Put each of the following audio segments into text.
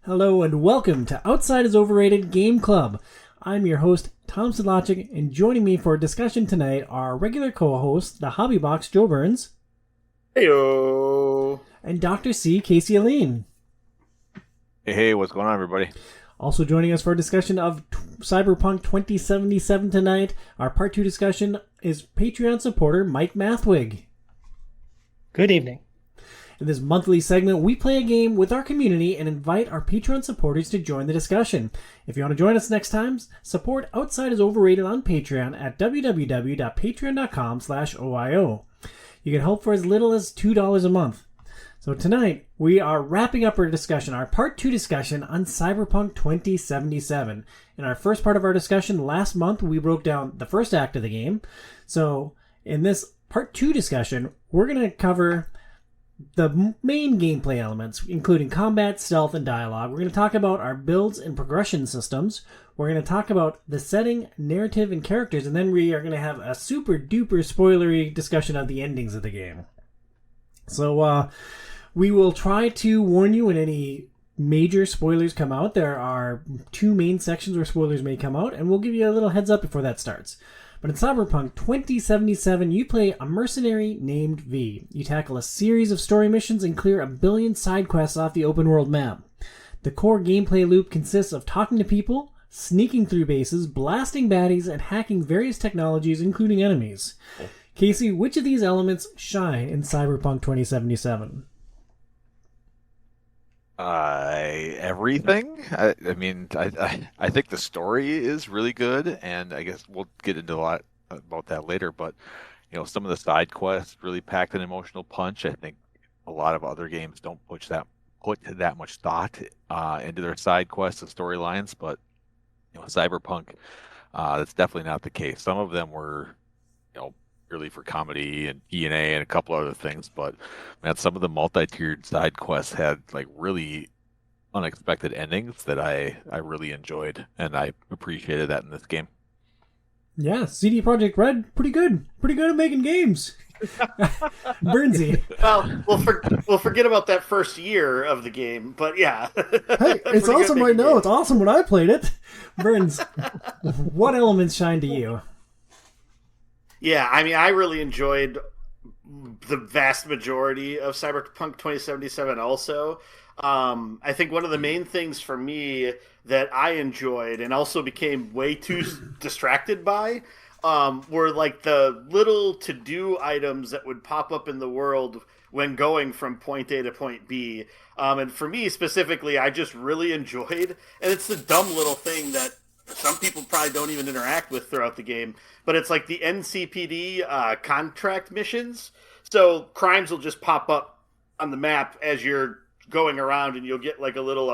Hello and welcome to Outside is Overrated Game Club. I'm your host, Tom Sedlacek, and joining me for a discussion tonight are regular co-host, the Hobby Box, Joe Burns. Heyo. And Dr. C, Casey Aline. Hey, what's going on, everybody? Also joining us for a discussion of Cyberpunk 2077 tonight, our part 2 discussion is Patreon supporter Mike Mathwig. Good evening. In this monthly segment, we play a game with our community and invite our Patreon supporters to join the discussion. If you want to join us next time, support Outside is Overrated on Patreon at www.patreon.com/OiO. You can help for as little as $2 a month. So tonight, we are wrapping up our discussion, our part 2 discussion on Cyberpunk 2077. In our first part of our discussion last month, we broke down the first act of the game. So in this part 2 discussion, we're going to cover the main gameplay elements, including combat, stealth, and dialogue. We're going to talk about our builds and progression systems. We're going to talk about the setting, narrative, and characters, and then we are going to have a super duper spoilery discussion of the endings of the game. So we will try to warn you when any major spoilers come out. There are 2 main sections where spoilers may come out, and we'll give you a little heads up before that starts. But in Cyberpunk 2077, you play a mercenary named V. You tackle a series of story missions and clear 1 billion side quests off the open world map. The core gameplay loop consists of talking to people, sneaking through bases, blasting baddies, and hacking various technologies, including enemies. Casey, which of these elements shine in Cyberpunk 2077? Everything. I think the story is really good, and I guess we'll get into a lot about that later. But some of the side quests really packed an emotional punch. I think a lot of other games don't put that much thought into their side quests and storylines. But Cyberpunk, that's definitely not the case. Some of them were, really for comedy and E&A and a couple other things, but man, some of the multi-tiered side quests had like really unexpected endings that I really enjoyed, and I appreciated that in this game. Yeah, CD Projekt Red, pretty good at making games. Burnsy. Well, we'll forget about that first year of the game, but yeah. Hey, it's awesome right now. It's awesome when I played it. Burns, what elements shine to you? Yeah, I mean, I really enjoyed the vast majority of Cyberpunk 2077 also. I think one of the main things for me that I enjoyed and also became way too distracted by were like the little to-do items that would pop up in the world when going from point A to point B. And for me specifically, I just really enjoyed, and it's the dumb little thing that some people probably don't even interact with throughout the game, but it's like the NCPD contract missions. So crimes will just pop up on the map as you're going around, and you'll get like a little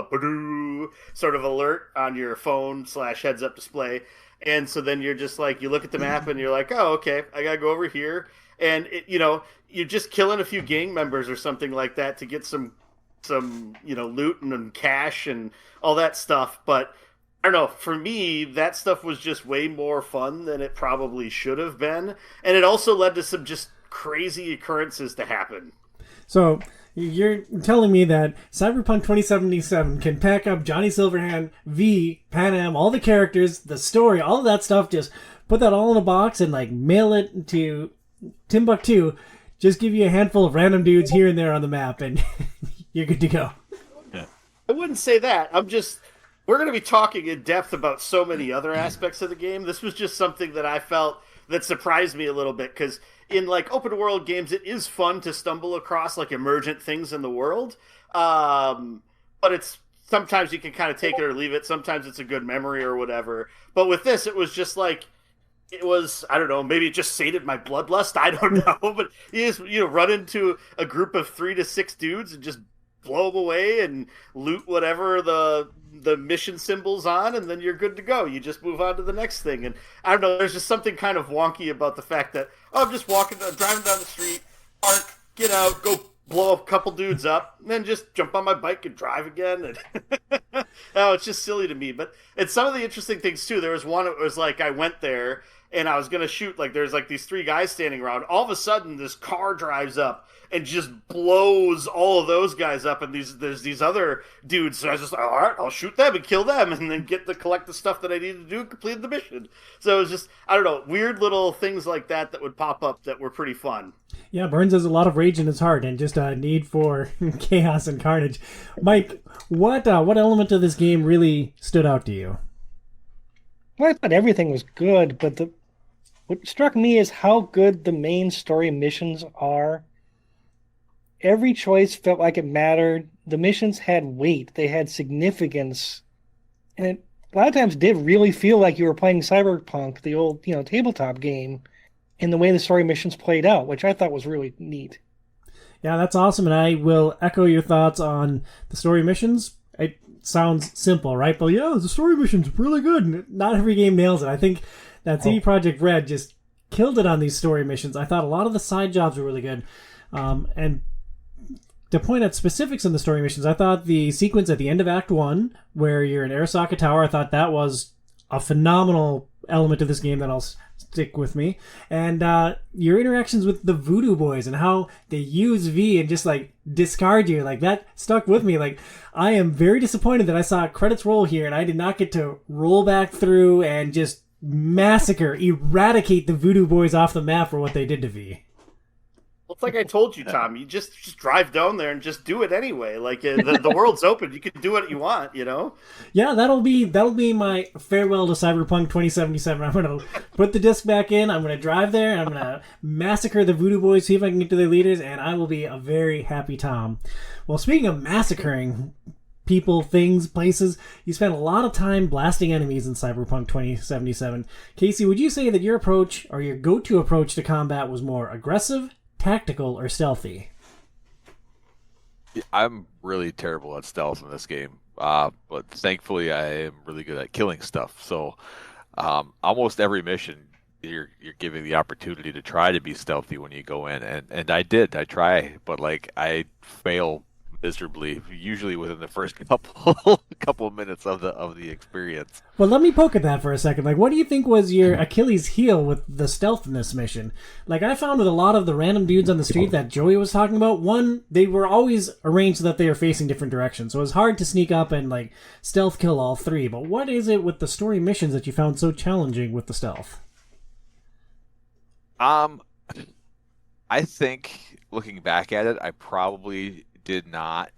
sort of alert on your phone / heads up display. And so then you're just like, you look at the map and you're like, oh, okay, I gotta go over here. And you're just killing a few gang members or something like that to get some loot and cash and all that stuff. But I don't know, for me, that stuff was just way more fun than it probably should have been. And it also led to some just crazy occurrences to happen. So, you're telling me that Cyberpunk 2077 can pack up Johnny Silverhand, V, Pan all the characters, the story, all of that stuff, just put that all in a box and like mail it to Timbuktu, just give you a handful of random dudes here and there on the map, and you're good to go. Yeah. I wouldn't say that. We're going to be talking in depth about so many other aspects of the game. This was just something that I felt that surprised me a little bit, because in like open world games, it is fun to stumble across like emergent things in the world. But it's sometimes you can kind of take it or leave it. Sometimes it's a good memory or whatever. But with this, it was just like, I don't know, maybe it just sated my bloodlust. I don't know. But you just, run into a group of 3 to 6 dudes and just blow them away and loot whatever the mission symbol's on, and then you're good to go. You just move on to the next thing. And I don't know, there's just something kind of wonky about the fact that, I'm just driving down the street, park, get out, go blow a couple dudes up, and then just jump on my bike and drive again. And it's just silly to me. But it's some of the interesting things too. There was one, it was like I went there and I was gonna shoot, like, there's like these three guys standing around. All of a sudden, this car drives up and just blows all of those guys up, and there's these other dudes. So I was just like, all right, I'll shoot them and kill them, and then collect the stuff that I needed to do and complete the mission. So it was just, I don't know, weird little things like that would pop up that were pretty fun. Yeah, Burns has a lot of rage in his heart and just a need for chaos and carnage. Mike, what element of this game really stood out to you? Well, I thought everything was good, but what struck me is how good the main story missions are. Every choice felt like it mattered. The missions had weight. They had significance. And it a lot of times did really feel like you were playing Cyberpunk, the old, tabletop game, in the way the story missions played out, which I thought was really neat. Yeah, that's awesome, and I will echo your thoughts on the story missions. It sounds simple, right? But yeah, the story mission's really good. Not every game nails it. I think that CD Projekt Red just killed it on these story missions. I thought a lot of the side jobs were really good. And to point out specifics in the story missions, I thought the sequence at the end of Act 1, where you're in Arasaka Tower, I thought that was a phenomenal element of this game that'll stick with me. And your interactions with the Voodoo Boys and how they use V and just like discard you, like that stuck with me. Like, I am very disappointed that I saw credits roll here and I did not get to roll back through and just massacre, eradicate the Voodoo Boys off the map for what they did to V. Well, it's like I told you, Tom. You just drive down there and just do it anyway. Like, the world's open. You can do what you want, Yeah, that'll be my farewell to Cyberpunk 2077. I'm gonna put the disc back in. I'm gonna drive there. And I'm gonna massacre the Voodoo Boys, see if I can get to their leaders, and I will be a very happy Tom. Well, speaking of massacring people, things, places, you spent a lot of time blasting enemies in Cyberpunk 2077. Casey, would you say that your approach or your go-to approach to combat was more aggressive, tactical, or stealthy? I'm really terrible at stealth in this game, but thankfully I am really good at killing stuff. So almost every mission, you're giving the opportunity to try to be stealthy when you go in, and I try, but like I fail miserably, usually within the first couple of minutes of the experience. Well, let me poke at that for a second. Like, what do you think was your Achilles heel with the stealth in this mission? Like, I found with a lot of the random dudes on the street that Joey was talking about, one, they were always arranged so that they were facing different directions, so it was hard to sneak up and like stealth kill all three. But what is it with the story missions that you found so challenging with the stealth? I think looking back at it, I probably did not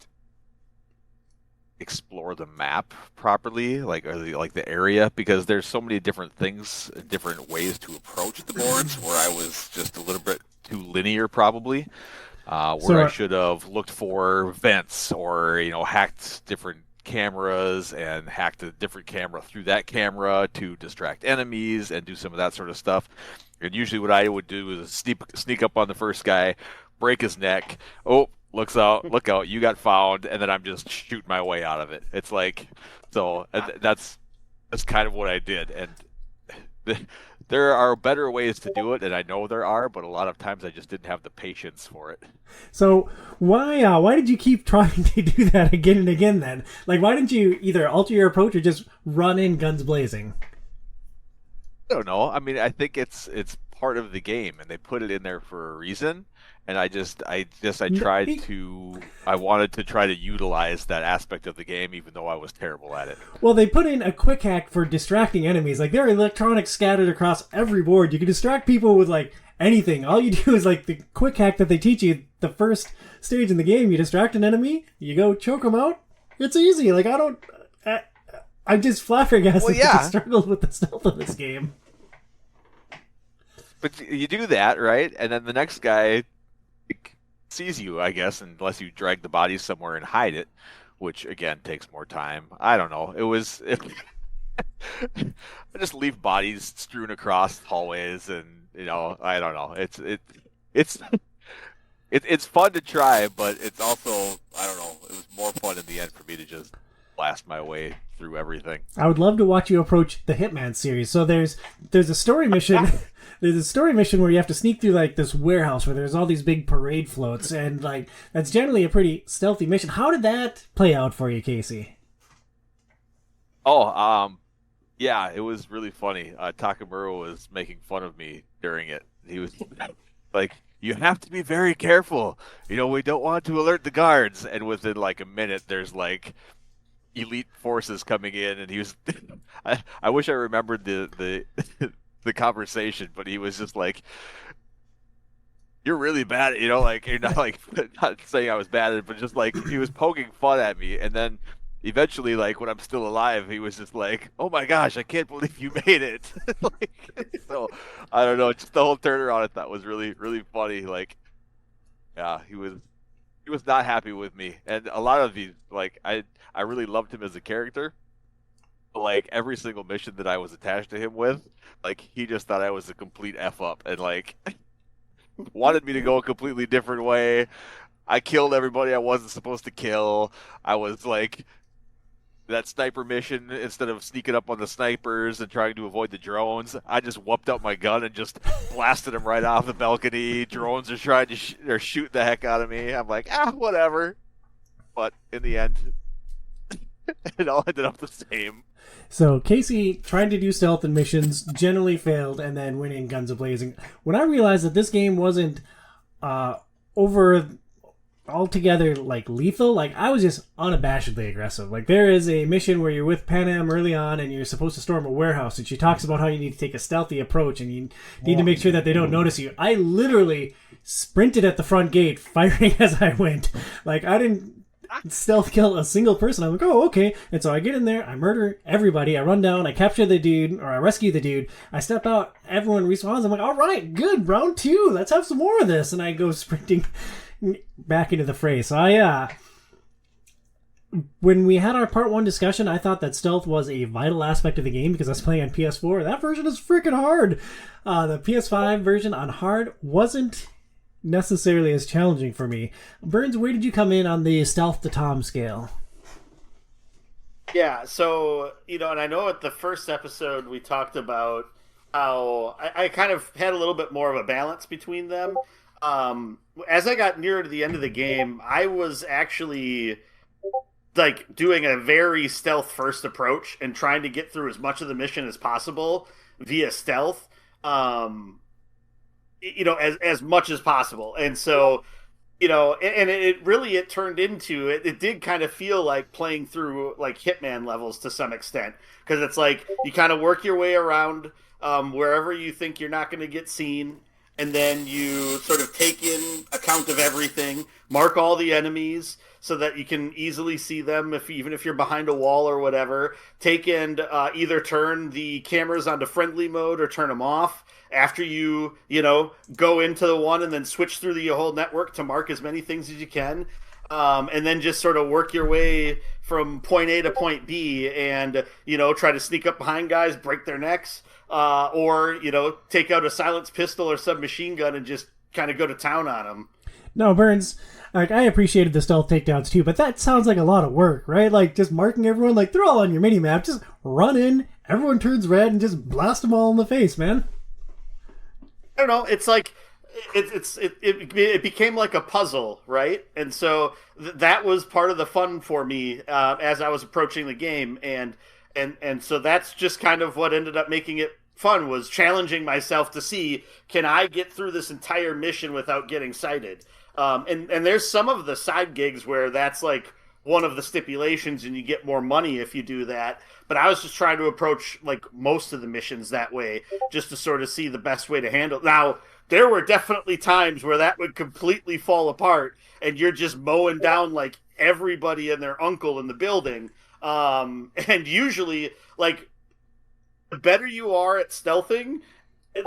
explore the map properly, like the area, because there's so many different things, different ways to approach the boards, where I was just a little bit too linear, probably. I should have looked for vents or hacked different cameras and hacked a different camera through that camera to distract enemies and do some of that sort of stuff. And usually, what I would do is sneak up on the first guy, break his neck. Oh, look out, you got found, and then I'm just shooting my way out of it. It's like, so that's kind of what I did. And there are better ways to do it, and I know there are, but a lot of times I just didn't have the patience for it. So why did you keep trying to do that again and again then? Like, why didn't you either alter your approach or just run in guns blazing? I don't know. I mean, I think it's part of the game, and they put it in there for a reason. And I wanted to try to utilize that aspect of the game, even though I was terrible at it. Well, they put in a quick hack for distracting enemies. Like, there are electronics scattered across every board. You can distract people with, like, anything. All you do is, like, the quick hack that they teach you, the first stage in the game, you distract an enemy, you go choke them out. It's easy. Like, I'm just flabbergasted that you struggled with the stealth of this game. But you do that, right? And then the next guy sees you, I guess, unless you drag the body somewhere and hide it, which again takes more time. I don't know. I just leave bodies strewn across hallways, and I don't know. It's fun to try, but it's also, I don't know. It was more fun in the end for me to just blast my way through everything. I would love to watch you approach the Hitman series. So there's a story mission. There's a story mission where you have to sneak through like this warehouse where there's all these big parade floats, and like that's generally a pretty stealthy mission. How did that play out for you, Casey? Yeah, it was really funny. Takamura was making fun of me during it. He was like, "You have to be very careful. We don't want to alert the guards." And within like a minute, there's like elite forces coming in, and he was. I wish I remembered the the conversation, but he was just like, "You're really bad," like you're not like not saying I was bad at it, but just like he was poking fun at me, and then eventually, like when I'm still alive, he was just like, "Oh my gosh, I can't believe you made it!" So I don't know, just the whole turnaround I thought was really really funny. Like, yeah, he was not happy with me, and a lot of these, like I really loved him as a character. But, like every single mission that I was attached to him with, like he just thought I was a complete f up, and like wanted me to go a completely different way. I killed everybody I wasn't supposed to kill. I was like that sniper mission, instead of sneaking up on the snipers and trying to avoid the drones, I just whooped out my gun and just blasted them right off the balcony. Drones are trying to they're shooting the heck out of me. I'm like, whatever. But in the end, it all ended up the same. So Casey trying to do stealth and missions generally failed, and then winning guns a blazing. When I realized that this game wasn't over altogether like lethal, like I was just unabashedly aggressive. Like there is a mission where you're with Panam early on, and you're supposed to storm a warehouse, and she talks about how you need to take a stealthy approach, and you need to make sure that they don't notice you. I literally sprinted at the front gate, firing as I went. Like I didn't stealth kill a single person. I'm like, oh, okay. And so I get in there, I murder everybody, I run down, I capture the dude, or I rescue the dude, I step out, everyone respawns. I'm like, all right, good, round 2, let's have some more of this. And I go sprinting back into the fray. So when we had our part 1 discussion, I thought that stealth was a vital aspect of the game because I was playing on PS4. That version is freaking hard. The PS5 version on hard wasn't necessarily as challenging for me. Burns, where did you come in on the stealth to Tom scale? Yeah, so, and I know at the first episode we talked about how I kind of had a little bit more of a balance between them. As I got nearer to the end of the game, I was actually like doing a very stealth first approach and trying to get through as much of the mission as possible via stealth. As much as possible. And so, and it turned into, it did kind of feel like playing through like Hitman levels to some extent. Because it's like, you kind of work your way around wherever you think you're not going to get seen. And then you sort of take in account of everything, mark all the enemies so that you can easily see them even if you're behind a wall or whatever. Take and either turn the cameras onto friendly mode or turn them off after you go into the one, and then switch through the whole network to mark as many things as you can. And then just sort of work your way from point A to point B and, try to sneak up behind guys, break their necks, or, take out a silenced pistol or submachine gun and just kind of go to town on them. No, Burns, like I appreciated the stealth takedowns too, but that sounds like a lot of work, right? Like just marking everyone, like they're all on your mini map, just run in, everyone turns red, and just blast them all in the face, man. I don't know. It's like it became like a puzzle, right? And so that was part of the fun for me as I was approaching the game, and so that's just kind of what ended up making it fun, was challenging myself to see, can I get through this entire mission without getting sighted? And there's some of the side gigs where that's like one of the stipulations, and you get more money if you do that. But I was just trying to approach like most of the missions that way, just to sort of see the best way to handle it. Now, there were definitely times where that would completely fall apart, and you're just mowing down like everybody and their uncle in the building. And usually, like, the better you are at stealthing,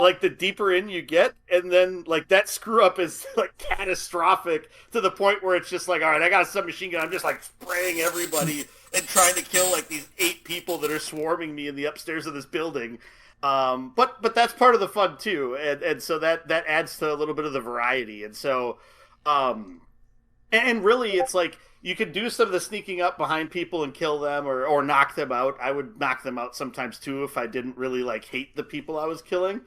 like the deeper in you get, and then like that screw up is like catastrophic to the point where it's just like, all right, I got a submachine gun, I'm just like spraying everybody and trying to kill like these 8 people that are swarming me in the upstairs of this building. But that's part of the fun too, and so that adds to a little bit of the variety. And so and really it's like you could do some of the sneaking up behind people and kill them or knock them out. I would knock them out sometimes too if I didn't really like hate the people I was killing.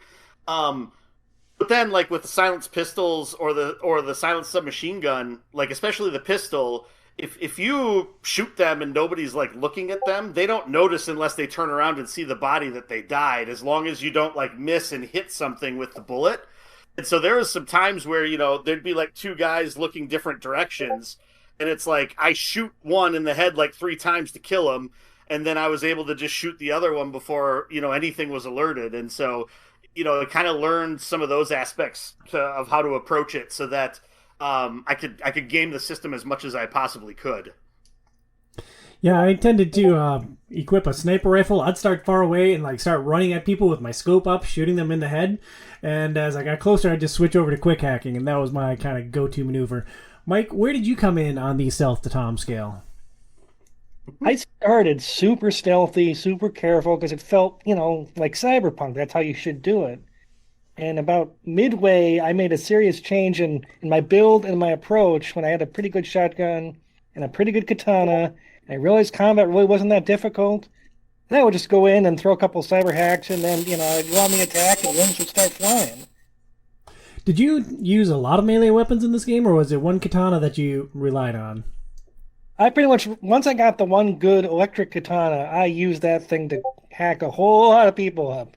But then like with the silenced pistols or the silenced submachine gun, like especially the pistol, if you shoot them and nobody's like looking at them, they don't notice unless they turn around and see the body that they died, as long as you don't like miss and hit something with the bullet. And so there was some times where, there'd be like two guys looking different directions, and it's like I shoot one in the head like 3 times to kill him, and then I was able to just shoot the other one before, anything was alerted. And so, I kind of learned some of those aspects of how to approach it, so that I could game the system as much as I possibly could. Yeah, I tended to equip a sniper rifle. I'd start far away and like start running at people with my scope up, shooting them in the head. And as I got closer, I'd just switch over to quick hacking, and that was my kind of go-to maneuver. Mike, where did you come in on the stealth to Tom scale? I started super stealthy, super careful, because it felt, like Cyberpunk. That's how you should do it. And about midway, I made a serious change in my build and my approach when I had a pretty good shotgun and a pretty good katana. And I realized combat really wasn't that difficult. And I would just go in and throw a couple cyber hacks, and then, I'd go on the attack, and wings would start flying. Did you use a lot of melee weapons in this game, or was it one katana that you relied on? I pretty much, once I got the one good electric katana, I used that thing to hack a whole lot of people up.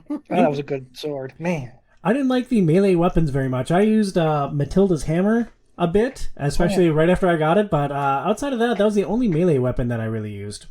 Oh, that was a good sword. Man. I didn't like the melee weapons very much. I used Matilda's hammer a bit, especially right after I got it, but outside of that, that was the only melee weapon that I really used.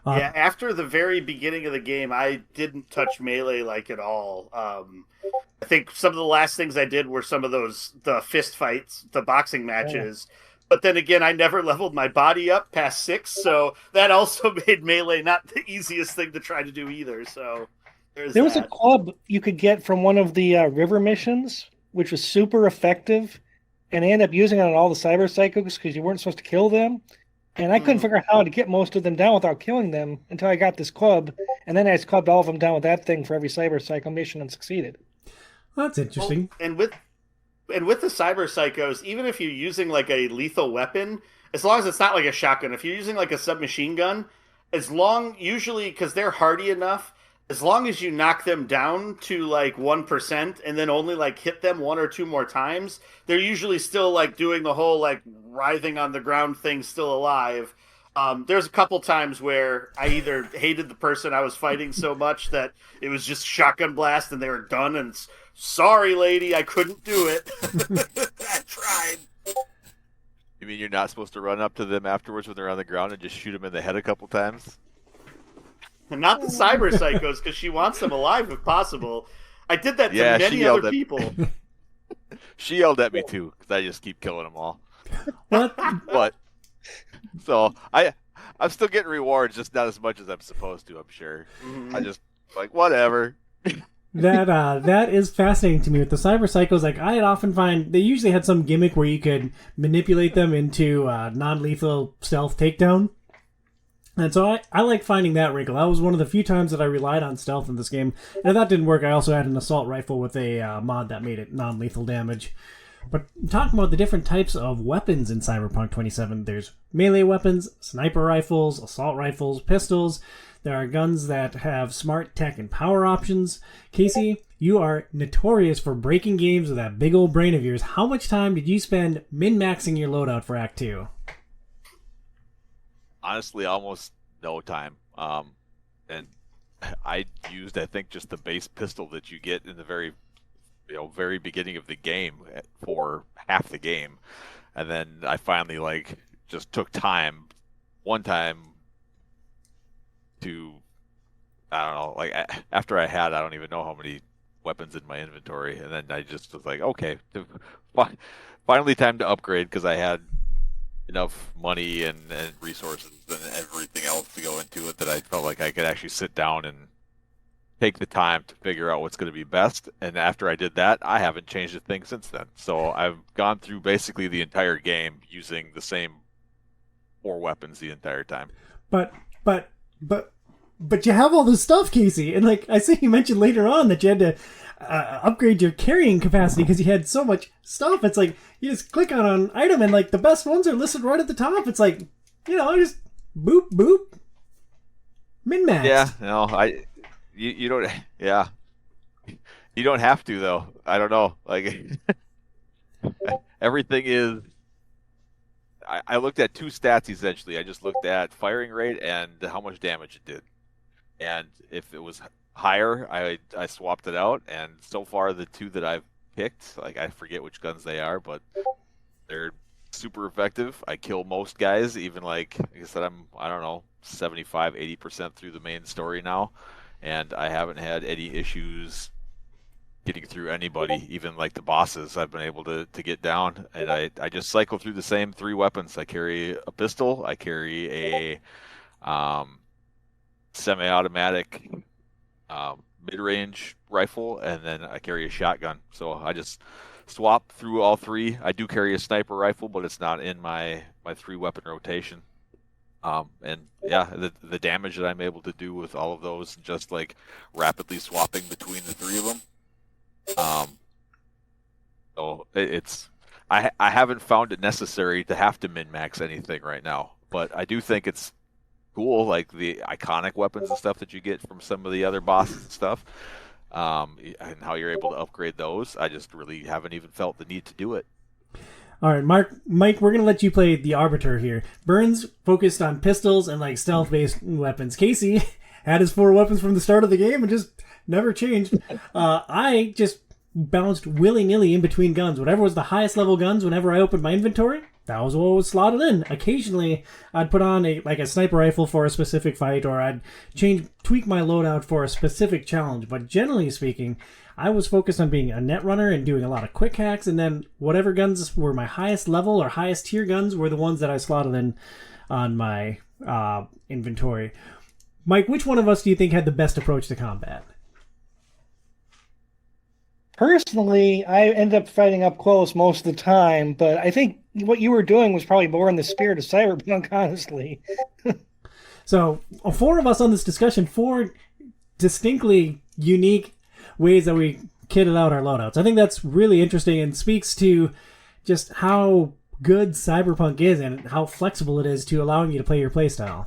Yeah, after the very beginning of the game, I didn't touch melee like at all. I think some of the last things I did were some of the fist fights, the boxing matches. But then again, I never leveled my body up past 6, so that also made melee not the easiest thing to try to do either. So there was a club you could get from one of the river missions, which was super effective, and I ended up using it on all the cyber psychos because you weren't supposed to kill them. And I couldn't figure out how to get most of them down without killing them until I got this club, and then I just clubbed all of them down with that thing for every cyber psycho mission and succeeded. Well, that's interesting. Well, and with the cyber psychos, even if you're using like a lethal weapon, as long as it's not like a shotgun, if you're using like a submachine gun, usually because they're hardy enough, as long as you knock them down to like 1% and then only like hit them 1 or 2 more times, they're usually still like doing the whole like writhing on the ground thing, still alive. There's a couple times where I either hated the person I was fighting so much that it was just shotgun blast and they were done, and sorry lady, I couldn't do it. I tried. You mean you're not supposed to run up to them afterwards when they're on the ground and just shoot them in the head a couple times? Not the cyber psychos, because she wants them alive if possible. I did that to many other people. She yelled at me too, because I just keep killing them all. What? But so I'm still getting rewards, just not as much as I'm supposed to. I'm sure. I just like whatever. That is fascinating to me with the cyber psychos. Like I often find they usually had some gimmick where you could manipulate them into non-lethal stealth takedown. And so I like finding that wrinkle. That was one of the few times that I relied on stealth in this game. And if that didn't work, I also had an assault rifle with a mod that made it non-lethal damage. But talking about the different types of weapons in Cyberpunk 27, there's melee weapons, sniper rifles, assault rifles, pistols. There are guns that have smart tech and power options. Casey, you are notorious for breaking games with that big old brain of yours. How much time did you spend min-maxing your loadout for Act 2? Honestly, almost no time. And I used, I think, just the base pistol that you get in the very beginning of the game for half the game, and then I finally just took one time to, I don't know, after I don't even know how many weapons in my inventory, and then I just was like, okay, finally time to upgrade, because I had enough money and resources and everything else to go into it that I felt like I could actually sit down and take the time to figure out what's going to be best. And after I did that, I haven't changed a thing since then. So I've gone through basically the entire game using the same 4 weapons the entire time. But you have all this stuff, Casey, and I see you mentioned later on that you had to upgrade your carrying capacity because you had so much stuff. It's like you just click on an item and the best ones are listed right at the top. It's like, just boop boop, min-max. Yeah, no, you don't. Yeah, you don't have to though. I don't know. Everything is I looked at two stats essentially. I just looked at firing rate and how much damage it did. And if it was higher, I swapped it out. And so far, the two that I've picked, like I forget which guns they are, but they're super effective. I kill most guys, even like I said, I don't know, 75, 80% through the main story now, and I haven't had any issues getting through anybody, even like the bosses I've been able to get down. And I just cycle through the same three weapons. I carry a pistol, I carry a semi-automatic mid-range rifle, and then I carry a shotgun. So I just swap through all three. I do carry a sniper rifle, but it's not in my three weapon rotation. And yeah, the damage that I'm able to do with all of those, just like rapidly swapping between the three of them. So it's I haven't found it necessary to have to min-max anything right now, but I do think it's cool, like the iconic weapons and stuff that you get from some of the other bosses and stuff, and how you're able to upgrade those. I just really haven't even felt the need to do it. All right, Mike, we're gonna let you play the arbiter here. Burns focused on pistols and like stealth-based weapons. Casey had his 4 weapons from the start of the game and just never changed. I just bounced willy-nilly in between guns. Whatever was the highest level guns whenever I opened my inventory, that was what was slotted in. Occasionally, I'd put on a sniper rifle for a specific fight, or I'd tweak my loadout for a specific challenge. But generally speaking, I was focused on being a net runner and doing a lot of quick hacks, and then whatever guns were my highest level or highest tier guns were the ones that I slotted in on my inventory. Mike, which one of us do you think had the best approach to combat? Personally, I end up fighting up close most of the time, but I think what you were doing was probably more in the spirit of Cyberpunk, honestly. So, 4 of us on this discussion, 4 distinctly unique ways that we kitted out our loadouts. I think that's really interesting and speaks to just how good Cyberpunk is and how flexible it is to allowing you to play your playstyle.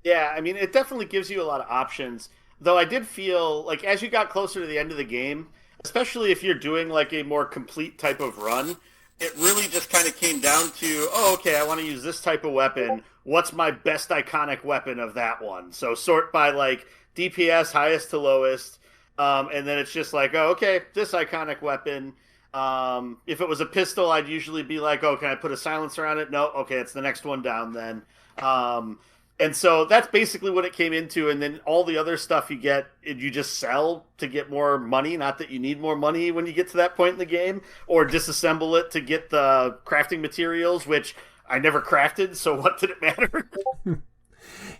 Yeah, I mean, it definitely gives you a lot of options. Though I did feel like as you got closer to the end of the game, especially if you're doing like a more complete type of run, it really just kind of came down to, oh, okay, I want to use this type of weapon. What's my best iconic weapon of that one? So sort by like DPS, highest to lowest, and then it's just like, oh, okay, this iconic weapon. If it was a pistol, I'd usually be like, oh, can I put a silencer on it? No, okay, it's the next one down then. And so that's basically what it came into. And then all the other stuff you get, you just sell to get more money. Not that you need more money when you get to that point in the game, or disassemble it to get the crafting materials, which I never crafted. So what did it matter?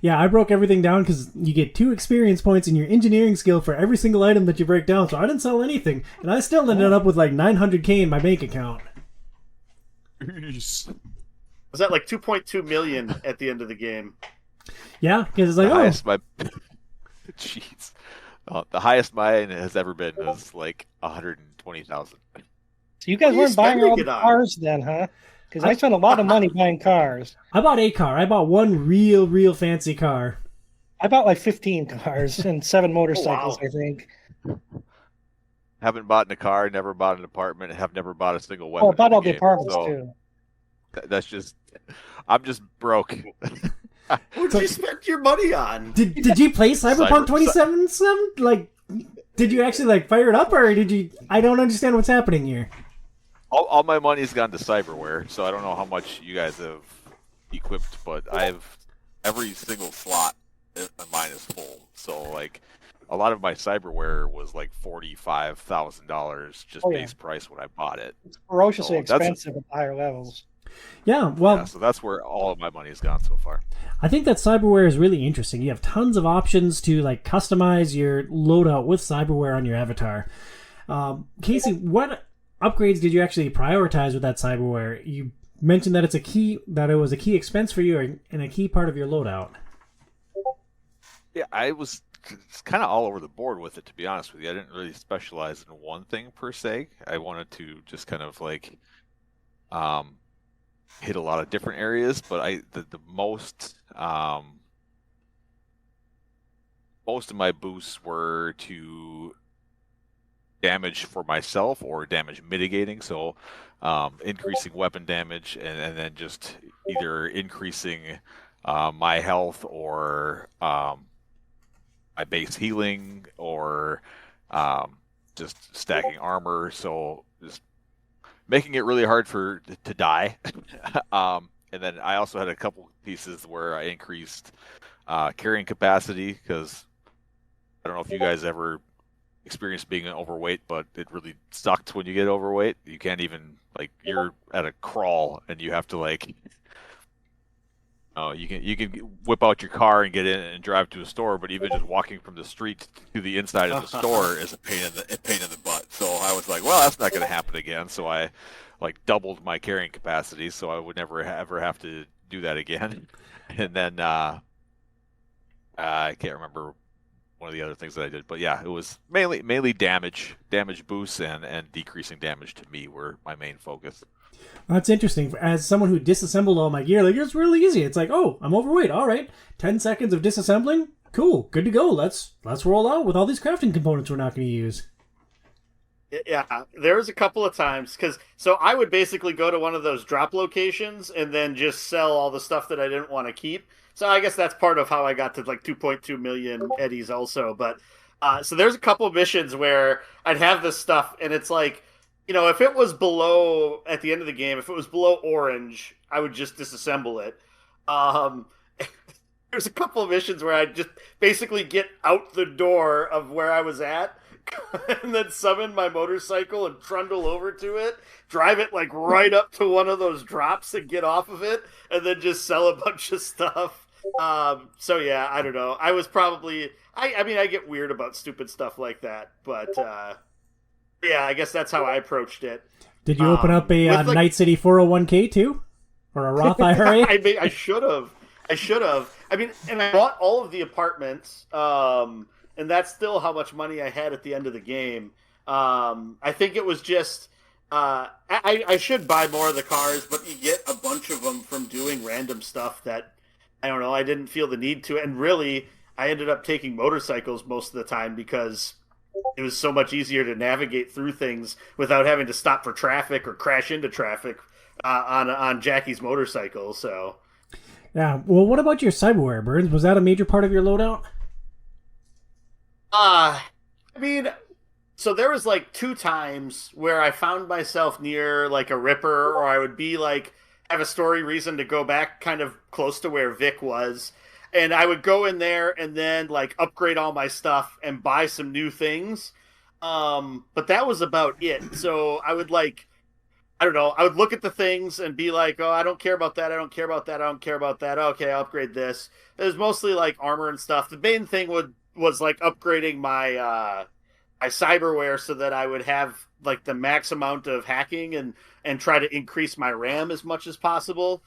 Yeah, I broke everything down because you get 2 experience points in your engineering skill for every single item that you break down. So I didn't sell anything. And I still ended up with like 900K in my bank account. Was that like 2.2 million at the end of the game? Yeah, because it's like, the highest jeez, the highest mine has ever been is like 120,000. So you guys weren't buying all the cars then, huh? Because I spent a lot of money buying cars. I bought a car. I bought one real fancy car. I bought like 15 cars and 7 motorcycles, I think. Haven't bought a car, never bought an apartment, have never bought a single weapon. Oh, I bought all the apartments too. That's just, I'm just broke. What did you spend your money on? Did you play Cyberpunk 2077? Like, did you actually like fire it up, or did you? I don't understand what's happening here. All my money's gone to cyberware, so I don't know how much you guys have equipped, but I have every single slot of mine is full. So like, a lot of my cyberware was like $45,000 just base price when I bought it. It's ferociously expensive at higher levels. Yeah, well, yeah, so that's where all of my money has gone so far. I think that cyberware is really interesting. You have tons of options to like customize your loadout with cyberware on your avatar. Casey, what upgrades did you actually prioritize with that cyberware? You mentioned that it was a key expense for you and a key part of your loadout. Yeah, it's kind of all over the board with it, to be honest with you. I didn't really specialize in one thing per se. I wanted to just kind of like hit a lot of different areas, but the most of my boosts were to damage for myself or damage mitigating. So increasing weapon damage and then just either increasing my health or my base healing or just stacking armor. So just making it really hard to die. And then I also had a couple pieces where I increased carrying capacity because I don't know if you guys ever experienced being overweight, but it really sucked when you get overweight. You can't even like you're at a crawl and you have to like you can whip out your car and get in and drive to a store, but even just walking from the street to the inside of the store is a pain in the butt. So I was like, well, that's not going to happen again. So I like doubled my carrying capacity, so I would never ever have to do that again. And then I can't remember one of the other things that I did, but yeah, it was mainly damage boosts and decreasing damage to me were my main focus. That's interesting. As someone who disassembled all my gear, like it's really easy. It's like, oh, I'm overweight. All right, 10 seconds of disassembling. Cool, good to go. Let's roll out with all these crafting components we're not going to use. Yeah, there was a couple of times so I would basically go to one of those drop locations and then just sell all the stuff that I didn't want to keep. So I guess that's part of how I got to like 2.2 million eddies also. But so there's a couple of missions where I'd have this stuff and it's like, you know, if it was below at the end of the game, if it was below orange, I would just disassemble it. There's a couple of missions where I'd just basically get out the door of where I was at and then summon my motorcycle and trundle over to it, drive it like right up to one of those drops and get off of it, and then just sell a bunch of stuff. So yeah, I don't know. I was probably, I mean, I get weird about stupid stuff like that, but yeah, I guess that's how I approached it. Did you open up a Night City 401k too? Or a Roth IRA? I should have. I mean, and I bought all of the apartments, and that's still how much money I had at the end of the game. I think it was just, I should buy more of the cars, but you get a bunch of them from doing random stuff that, I don't know, I didn't feel the need to. And really, I ended up taking motorcycles most of the time because it was so much easier to navigate through things without having to stop for traffic or crash into traffic on Jackie's motorcycle. So, yeah. Well, what about your cyberware, Burns? Was that a major part of your loadout? I mean, so there was like 2 times where I found myself near like a Ripper, or I would be like have a story reason to go back kind of close to where Vic was. And I would go in there and then like upgrade all my stuff and buy some new things. But that was about it. So I would like, I don't know, I would look at the things and be like, oh, I don't care about that. I don't care about that. I don't care about that. Okay, I'll upgrade this. It was mostly like armor and stuff. The main thing was like upgrading my my cyberware so that I would have like the max amount of hacking and try to increase my RAM as much as possible.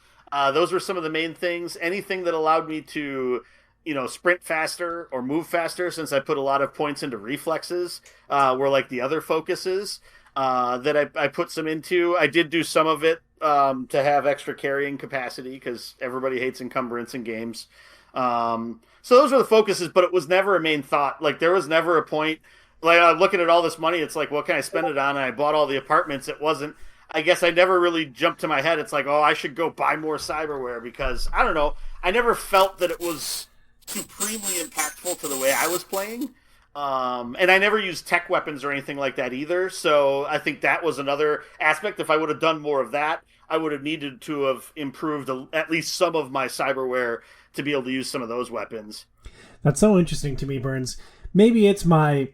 Those were some of the main things. Anything that allowed me to, you know, sprint faster or move faster, since I put a lot of points into reflexes, were like the other focuses that I put some into. I did do some of it to have extra carrying capacity because everybody hates encumbrance in games. So those were the focuses, but it was never a main thought. Like there was never a point, like looking at all this money, it's like, what can I spend it on? And I bought all the apartments. It wasn't, I guess I never really jumped to my head. It's like, oh, I should go buy more cyberware because, I don't know, I never felt that it was supremely impactful to the way I was playing. And I never used tech weapons or anything like that either. So I think that was another aspect. If I would have done more of that, I would have needed to have improved at least some of my cyberware to be able to use some of those weapons. That's so interesting to me, Burns. Maybe it's my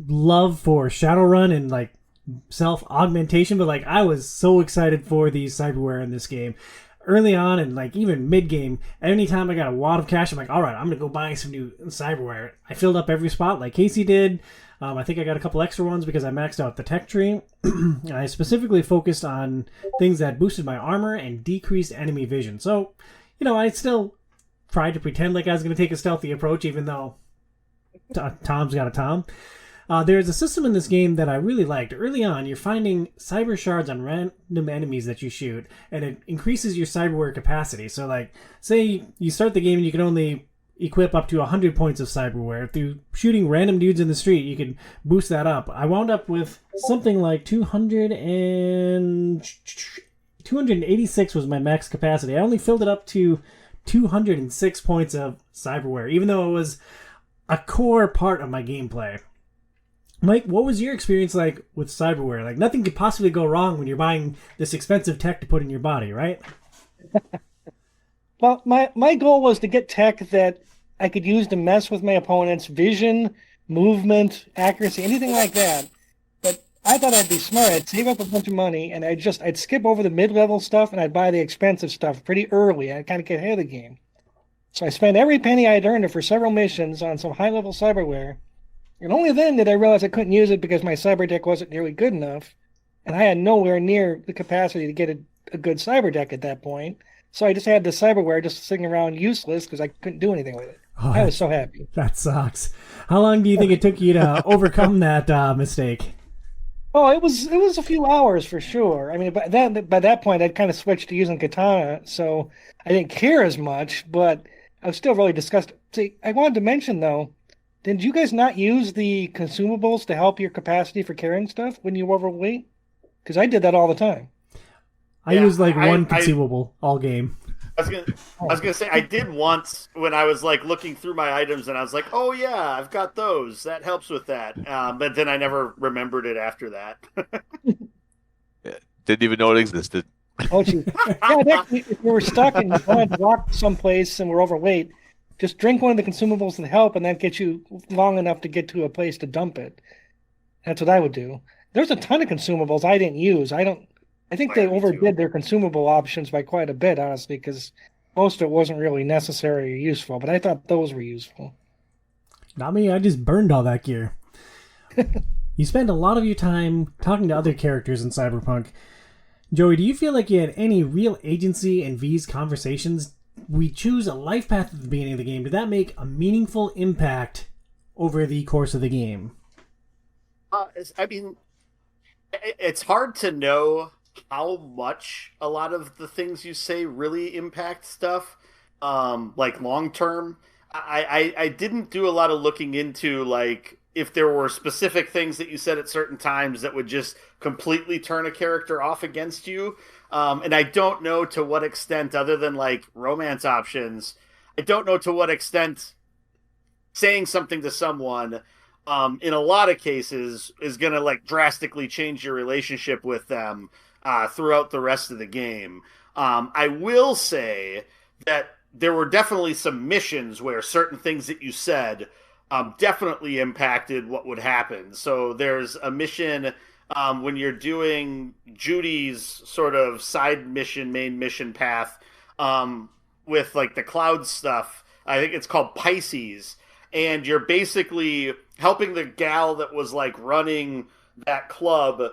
love for Shadowrun and like self-augmentation, but like I was so excited for the cyberware in this game. Early on and like even mid-game, anytime I got a wad of cash, I'm like, all right, I'm going to go buy some new cyberware. I filled up every spot like Casey did. I think I got a couple extra ones because I maxed out the tech tree. I specifically focused on things that boosted my armor and decreased enemy vision. So, you know, I still tried to pretend like I was going to take a stealthy approach, even though Tom's got a Tom. There's a system in this game that I really liked. Early on, you're finding cyber shards on random enemies that you shoot, and it increases your cyberware capacity. So, like, say you start the game and you can only equip up to 100 points of cyberware. Through shooting random dudes in the street, you can boost that up. I wound up with something like 286 was my max capacity. I only filled it up to 206 points of cyberware, even though it was a core part of my gameplay. Mike, what was your experience like with cyberware? Like, nothing could possibly go wrong when you're buying this expensive tech to put in your body, right? Well, my goal was to get tech that I could use to mess with my opponent's vision, movement, accuracy, anything like that. But I thought I'd be smart. I'd save up a bunch of money, and I'd skip over the mid-level stuff, and I'd buy the expensive stuff pretty early. I'd kind of get ahead of the game. So I spent every penny I'd earned for several missions on some high-level cyberware. And only then did I realize I couldn't use it because my cyber deck wasn't nearly good enough, and I had nowhere near the capacity to get a good cyber deck at that point. So I just had the cyberware just sitting around useless because I couldn't do anything with it. Oh, I was so happy. That sucks. How long do you think it took you to overcome that mistake? Oh, it was a few hours for sure. I mean, by that point, I'd kind of switched to using katana, so I didn't care as much, but I was still really disgusted. See, I wanted to mention, though, did you guys not use the consumables to help your capacity for carrying stuff when you were overweight? Because I did that all the time. I used like one consumable all game. I was gonna say I did once when I was like looking through my items and I was like, oh yeah, I've got those. That helps with that. But then I never remembered it after that. Yeah, didn't even know it existed. Oh, gee. Yeah, if you were stuck and you wanted to walk someplace and were overweight, just drink one of the consumables and help, and that gets you long enough to get to a place to dump it. That's what I would do. There's a ton of consumables I didn't use. I think they overdid their consumable options by quite a bit, honestly, because most of it wasn't really necessary or useful, but I thought those were useful. Not me, I just burned all that gear. You spend a lot of your time talking to other characters in Cyberpunk. Joey, do you feel like you had any real agency in V's conversations? We choose a life path at the beginning of the game. Did that make a meaningful impact over the course of the game? I mean, it's hard to know how much a lot of the things you say really impact stuff, like long term. I didn't do a lot of looking into like if there were specific things that you said at certain times that would just completely turn a character off against you. And I don't know to what extent, other than like romance options, I don't know to what extent saying something to someone in a lot of cases is going to like drastically change your relationship with them throughout the rest of the game. I will say that there were definitely some missions where certain things that you said definitely impacted what would happen. So there's a mission when you're doing Judy's sort of side mission, main mission path with like the cloud stuff. I think it's called Pisces. And you're basically helping the gal that was like running that club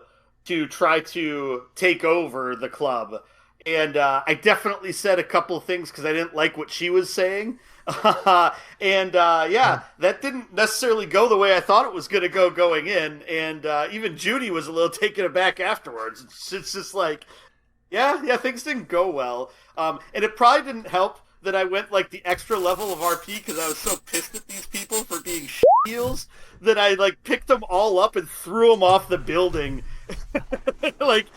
to try to take over the club. And I definitely said a couple of things because I didn't like what she was saying. And that didn't necessarily go the way I thought it was going to go going in. And even Judy was a little taken aback afterwards. It's just like, yeah, things didn't go well. And it probably didn't help that I went like the extra level of RP because I was so pissed at these people for being heels that I like picked them all up and threw them off the building. Like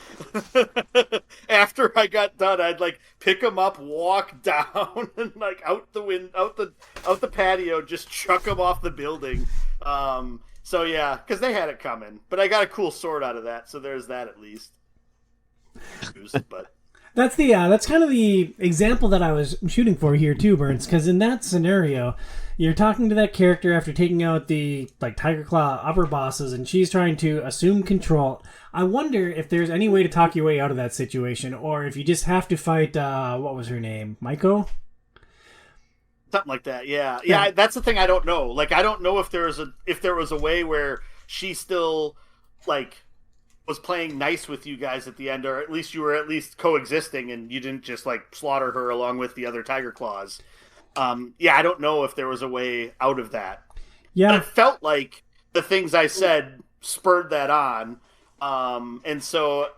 after I got done, I'd like pick them up, walk down, and like out the patio, just chuck them off the building. So yeah, because they had it coming, but I got a cool sword out of that, so there's that at least. But that's kind of the example that I was shooting for here too, Burns, because in that scenario, you're talking to that character after taking out the like Tiger Claw upper bosses, and she's trying to assume control. I wonder if there's any way to talk your way out of that situation, or if you just have to fight, what was her name? Maiko? Something like that, yeah. That's the thing I don't know. Like, I don't know if there was a way where she still like was playing nice with you guys at the end, or at least you were at least coexisting, and you didn't just like slaughter her along with the other Tiger Claws. I don't know if there was a way out of that. Yeah, but it felt like the things I said spurred that on. And so,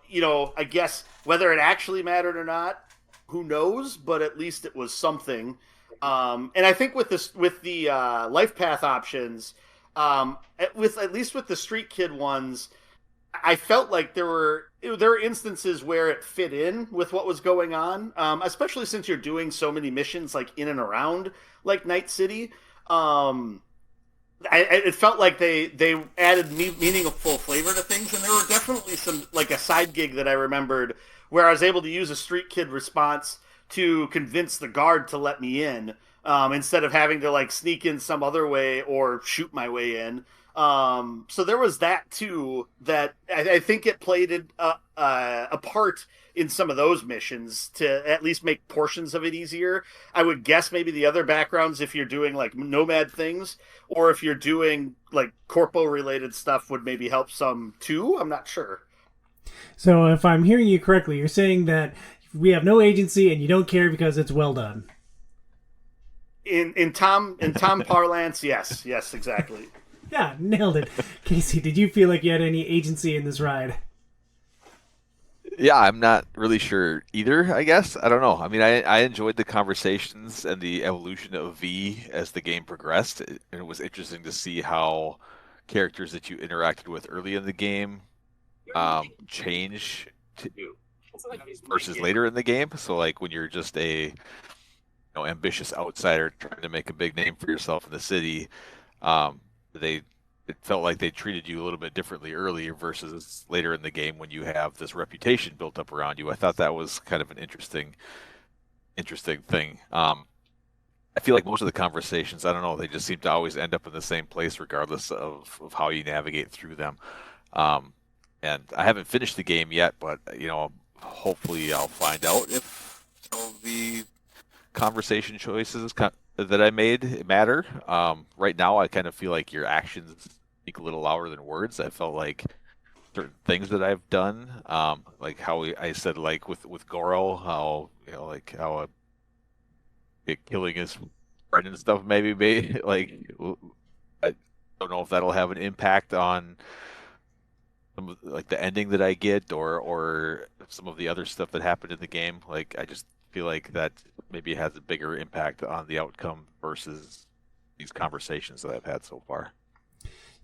I guess whether it actually mattered or not, who knows, but at least it was something. And I think with this, with the life path options, at least with the Street Kid ones, I felt like there were instances where it fit in with what was going on, especially since you're doing so many missions like in and around like Night City. It felt like they added meaningful flavor to things, and there were definitely some like a side gig that I remembered where I was able to use a Street Kid response to convince the guard to let me in, instead of having to like sneak in some other way or shoot my way in. So there was that too. That I think it played a part in some of those missions to at least make portions of it easier. I would guess maybe the other backgrounds, if you're doing like nomad things, or if you're doing like corpo related stuff, would maybe help some too. I'm not sure. So if I'm hearing you correctly, you're saying that we have no agency and you don't care because it's well done. In Tom parlance, yes, exactly. Yeah, nailed it. Casey, did you feel like you had any agency in this ride? Yeah, I'm not really sure either, I guess. I don't know. I mean, I enjoyed the conversations and the evolution of V as the game progressed. And it was interesting to see how characters that you interacted with early in the game change versus later in the game. So, like, when you're just a ambitious outsider trying to make a big name for yourself in the city, they it felt like they treated you a little bit differently earlier versus later in the game when you have this reputation built up around you. I thought that was kind of an interesting thing. I feel like most of the conversations, I don't know, they just seem to always end up in the same place regardless of how you navigate through them. And I haven't finished the game yet, but hopefully I'll find out if some of the conversation choices that I made matter. Right now, I kind of feel like your actions speak a little louder than words. I felt like certain things that I've done, like how I said, like with Goro, how how killing his friend and stuff maybe like I don't know if that'll have an impact on some of, like the ending that I get or some of the other stuff that happened in the game. Like I just feel like that maybe has a bigger impact on the outcome versus these conversations that I've had so far.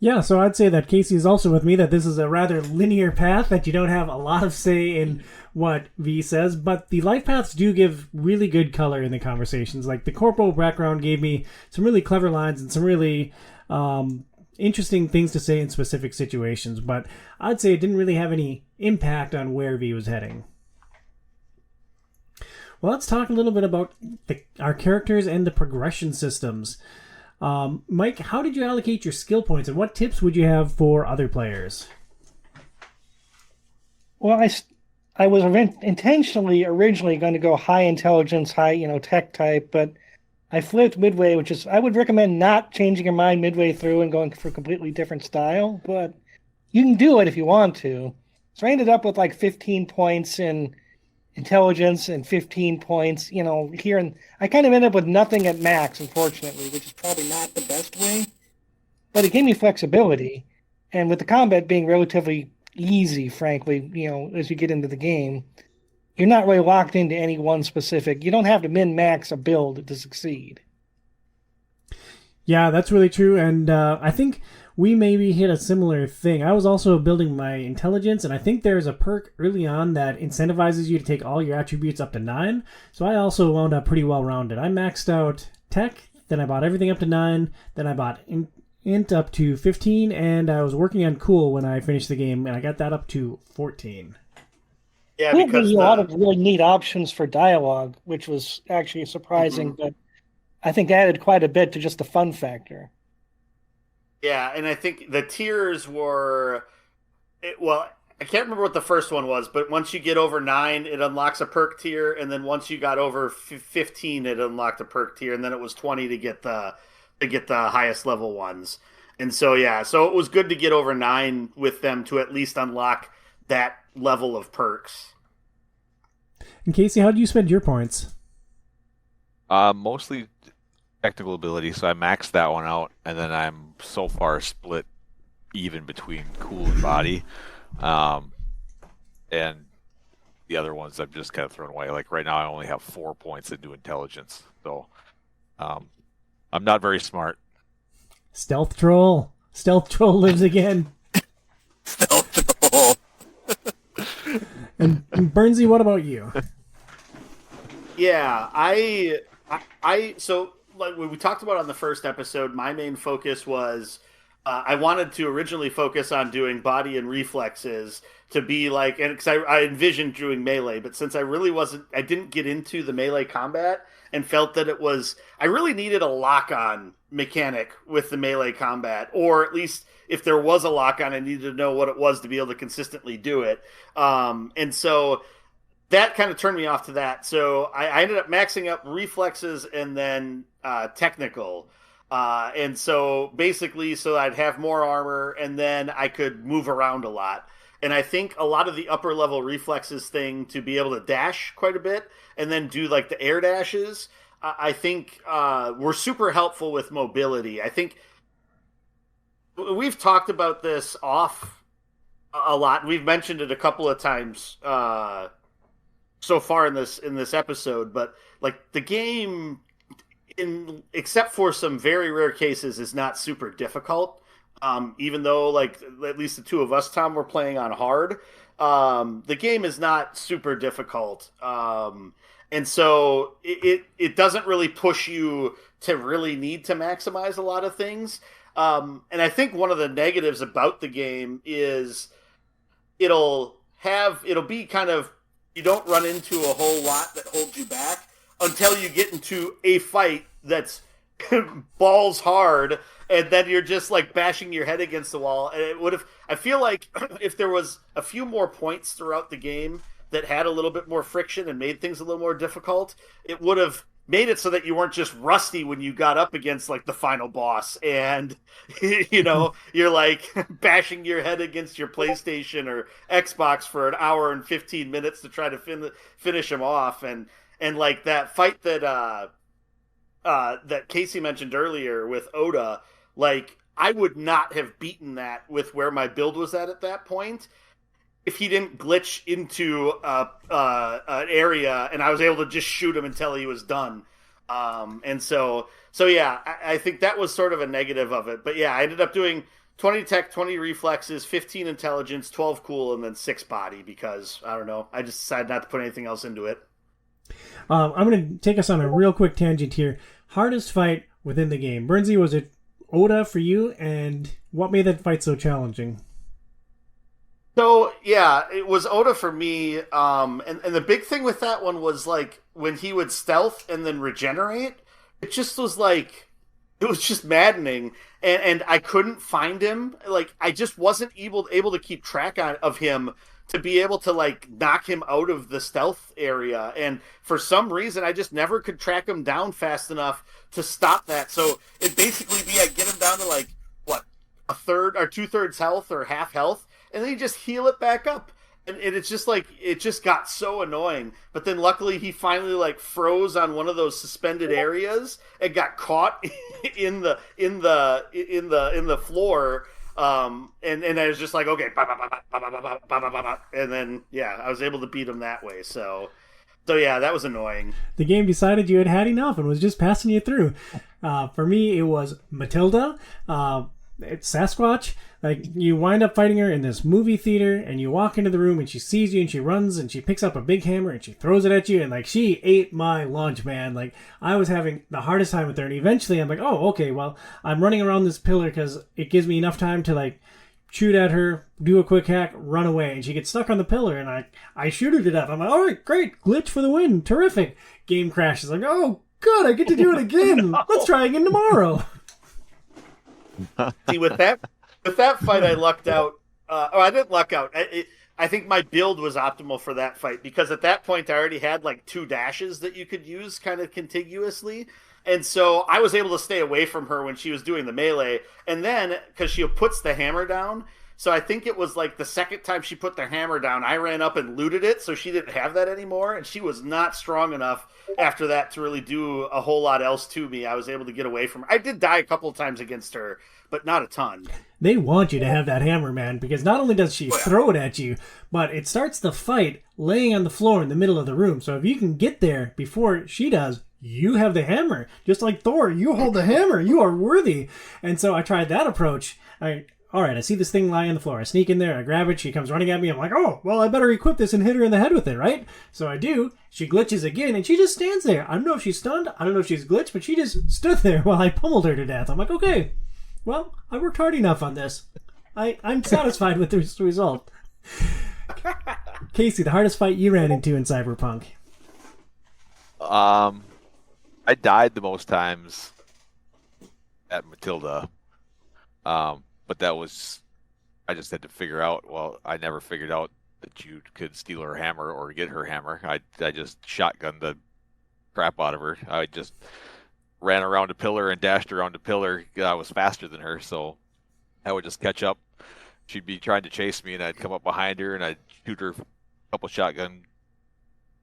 Yeah, so I'd say that Casey is also with me, that this is a rather linear path, that you don't have a lot of say in what V says, but the life paths do give really good color in the conversations. Like the corporal background gave me some really clever lines and some really interesting things to say in specific situations, but I'd say it didn't really have any impact on where V was heading. Well, let's talk a little bit about our characters and the progression systems. Mike, how did you allocate your skill points, and what tips would you have for other players? Well, I was intentionally originally going to go high intelligence, high tech type, but I flipped midway, which is I would recommend not changing your mind midway through and going for a completely different style, but you can do it if you want to. So I ended up with like 15 points in intelligence and 15 points, here, and I kind of ended up with nothing at max, unfortunately, which is probably not the best way, but it gave me flexibility, and with the combat being relatively easy, frankly, as you get into the game, you're not really locked into any one specific. You don't have to min-max a build to succeed. Yeah, that's really true, and I think we maybe hit a similar thing. I was also building my intelligence, and I think there's a perk early on that incentivizes you to take all your attributes up to 9, so I also wound up pretty well-rounded. I maxed out tech, then I bought everything up to 9, then I bought int up to 15, and I was working on cool when I finished the game, and I got that up to 14. Yeah, because there's a lot of really neat options for dialogue, which was actually surprising, but I think added quite a bit to just the fun factor. Yeah, and I think the tiers were, I can't remember what the first one was, but once you get over 9, it unlocks a perk tier, and then once you got over 15, it unlocked a perk tier, and then it was 20 to get the highest level ones. And so so it was good to get over 9 with them to at least unlock that level of perks. And Casey, how do you spend your points? Mostly technical ability, so I maxed that one out, and then I'm so far split even between cool and body, and the other ones I've just kind of thrown away. Like right now, I only have 4 points into intelligence, so I'm not very smart. Stealth troll. Stealth troll lives again. And Bernsey, what about you? Yeah, so like we talked about on the first episode, my main focus was I wanted to originally focus on doing body and reflexes to be like, and because I envisioned doing melee, but since I didn't get into the melee combat and felt that I really needed a lock-on mechanic with the melee combat, or at least if there was a lock-on, I needed to know what it was to be able to consistently do it. And so that kind of turned me off to that. So I ended up maxing up reflexes and then technical. And so basically, so I'd have more armor and then I could move around a lot. And I think a lot of the upper level reflexes thing to be able to dash quite a bit and then do like the air dashes, I think were super helpful with mobility. I think we've talked about this off a lot. We've mentioned it a couple of times so far in this episode, but like the game, except for some very rare cases, is not super difficult. Even though, like, at least the two of us, Tom, were playing on hard, the game is not super difficult. And so it doesn't really push you to really need to maximize a lot of things. And I think one of the negatives about the game is it'll be kind of, you don't run into a whole lot that holds you back until you get into a fight that's balls hard, and then you're just like bashing your head against the wall. And I feel like if there was a few more points throughout the game that had a little bit more friction and made things a little more difficult, it would have made it so that you weren't just rusty when you got up against like the final boss and you're like bashing your head against your PlayStation or Xbox for an hour and 15 minutes to try to finish him off. And like that fight that Casey mentioned earlier with Oda, like I would not have beaten that with where my build was at that point if he didn't glitch into an area and I was able to just shoot him until he was done. And so yeah, I think that was sort of a negative of it. But yeah, I ended up doing 20 tech, 20 reflexes, 15 intelligence, 12 cool, and then 6 body because, I don't know, I just decided not to put anything else into it. I'm going to take us on a real quick tangent here. Hardest fight within the game. Bernsey, was it Oda for you? And what made that fight so challenging? So, yeah, it was Oda for me. And the big thing with that one was, like, when he would stealth and then regenerate, it just was, like, it was just maddening. And I couldn't find him. Like, I just wasn't able to keep track of him to be able to, like, knock him out of the stealth area. And for some reason, I just never could track him down fast enough to stop that. So it'd basically be I'd get him down to, like, what, a third or 2/3 health or half health, and then you just heal it back up. And it's just like, it just got so annoying. But then luckily he finally like froze on one of those suspended areas and got caught in the floor. And I was just like, okay, and then yeah, I was able to beat him that way. So yeah, that was annoying. The game decided you had enough and was just passing you through. For me, it was Matilda. It's Sasquatch. Like, you wind up fighting her in this movie theater, and you walk into the room, and she sees you, and she runs, and she picks up a big hammer, and she throws it at you, and, like, she ate my lunch, man. Like, I was having the hardest time with her, and eventually I'm like, oh, okay, well, I'm running around this pillar because it gives me enough time to, like, shoot at her, do a quick hack, run away, and she gets stuck on the pillar, and I shoot her to death. I'm like, all right, great, glitch for the win, terrific. Game crashes. Like, oh, good, I get to do it again. Let's try again tomorrow. See, with that fight, I lucked out. I didn't luck out. I think my build was optimal for that fight because at that point I already had like 2 dashes that you could use kind of contiguously. And so I was able to stay away from her when she was doing the melee. And then, because she puts the hammer down, so I think it was like the second time she put the hammer down, I ran up and looted it, so she didn't have that anymore. And she was not strong enough after that to really do a whole lot else to me. I was able to get away from her. I did die a couple of times against her, but not a ton. They want you to have that hammer, man, because not only does she throw it at you, but it starts the fight laying on the floor in the middle of the room. So if you can get there before she does, you have the hammer. Just like Thor, you hold the hammer. You are worthy. And so I tried that approach. All right, I see this thing lying on the floor. I sneak in there, I grab it. She comes running at me. I'm like, oh, well, I better equip this and hit her in the head with it, right? So I do. She glitches again, and she just stands there. I don't know if she's stunned. I don't know if she's glitched, but she just stood there while I pummeled her to death. I'm like, okay, well, I worked hard enough on this. I'm satisfied with this result. Casey, the hardest fight you ran into in Cyberpunk? I died the most times at Matilda. But that was, I just had to figure out, well, I never figured out that you could steal her hammer or get her hammer. I just shotgunned the crap out of her. I just ran around a pillar and dashed around a pillar. I was faster than her, so I would just catch up. She'd be trying to chase me, and I'd come up behind her, and I'd shoot her a couple shotgun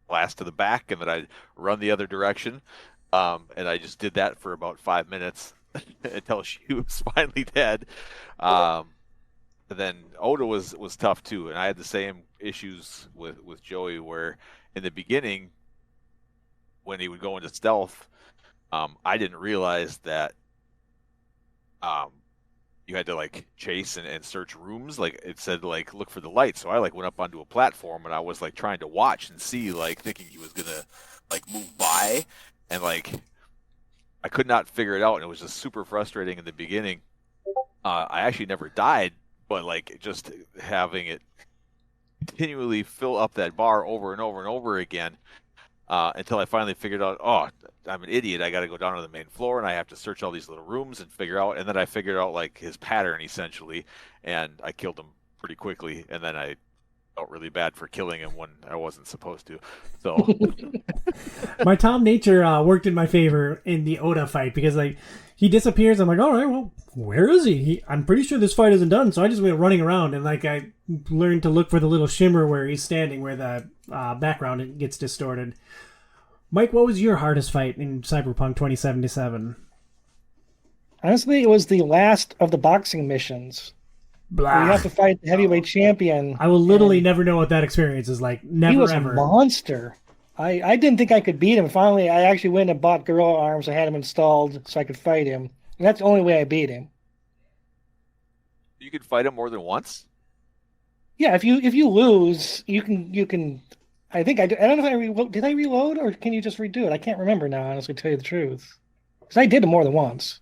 blasts to the back, and then I'd run the other direction. And I just did that for about 5 minutes until she was finally dead. And then Oda was tough too, and I had the same issues with Joey, where in the beginning, when he would go into stealth, I didn't realize that you had to like chase and search rooms. Like it said, like look for the light. So I like went up onto a platform, and I was like trying to watch and see, like thinking he was gonna like move by, and like I could not figure it out, and it was just super frustrating in the beginning. I actually never died, but like just having it continually fill up that bar over and over and over again, until I finally figured out, oh, I'm an idiot. I got to go down to the main floor, and I have to search all these little rooms and figure out. And then I figured out like his pattern essentially, and I killed him pretty quickly. And then I felt really bad for killing him when I wasn't supposed to. So my Tom Nature worked in my favor in the Oda fight, because like he disappears. I'm like, all right, well, where is he? I'm pretty sure this fight isn't done. So I just went running around, and like I learned to look for the little shimmer where he's standing, where the background gets distorted. Mike, what was your hardest fight in Cyberpunk 2077? Honestly, it was the last of the boxing missions. Blah. You have to fight the heavyweight champion. I will literally never know what that experience is like. Never, he was ever. a monster. I didn't think I could beat him. Finally, I actually went and bought Gorilla Arms. I had him installed so I could fight him. And that's the only way I beat him. you could fight him more than once? Yeah, if you lose, you can. I think I don't know if I reload. Did I reload, or can you just redo it? I can't remember now, honestly, to tell you the truth. Because I did it more than once.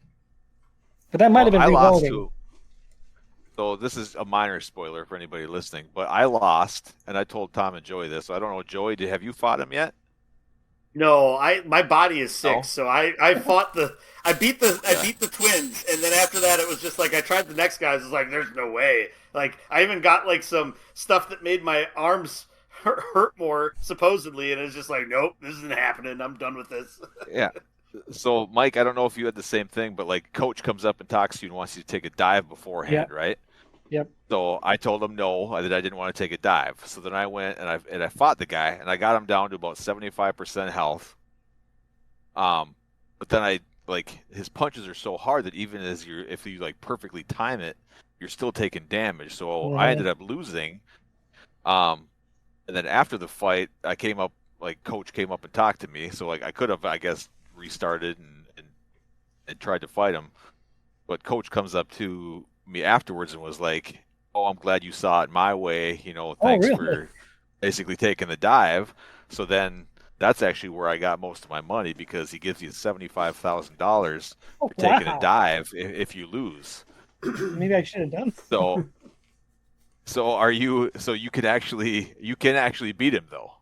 But that might have been I lost reloading. too. So this is a minor spoiler for anybody listening, but I lost, and I told Tom and Joey this. So I don't know, Joey, have you fought him yet? No, my body is sick, No? so I beat the twins, and then after that it was just like I tried the next guys. It's like there's no way. Like I even got like some stuff that made my arms hurt more supposedly, and it's just like nope, this isn't happening. I'm done with this. Yeah. So Mike, I don't know if you had the same thing, but like Coach comes up and talks to you and wants you to take a dive beforehand, right? Yep. So I told him no, that I didn't want to take a dive. So then I went and I fought the guy, and I got him down to about 75% health. But then his punches are so hard that even if you like perfectly time it, you're still taking damage. So I ended up losing. And then after the fight, Coach came up and talked to me. So like I could have, I guess, restarted and tried to fight him. But Coach comes up to me afterwards and was like, "Oh, I'm glad you saw it my way. Thanks for basically taking the dive." So then that's actually where I got most of my money, because he gives you $75,000 for taking a dive if you lose. Maybe I should have done. So you can actually beat him though.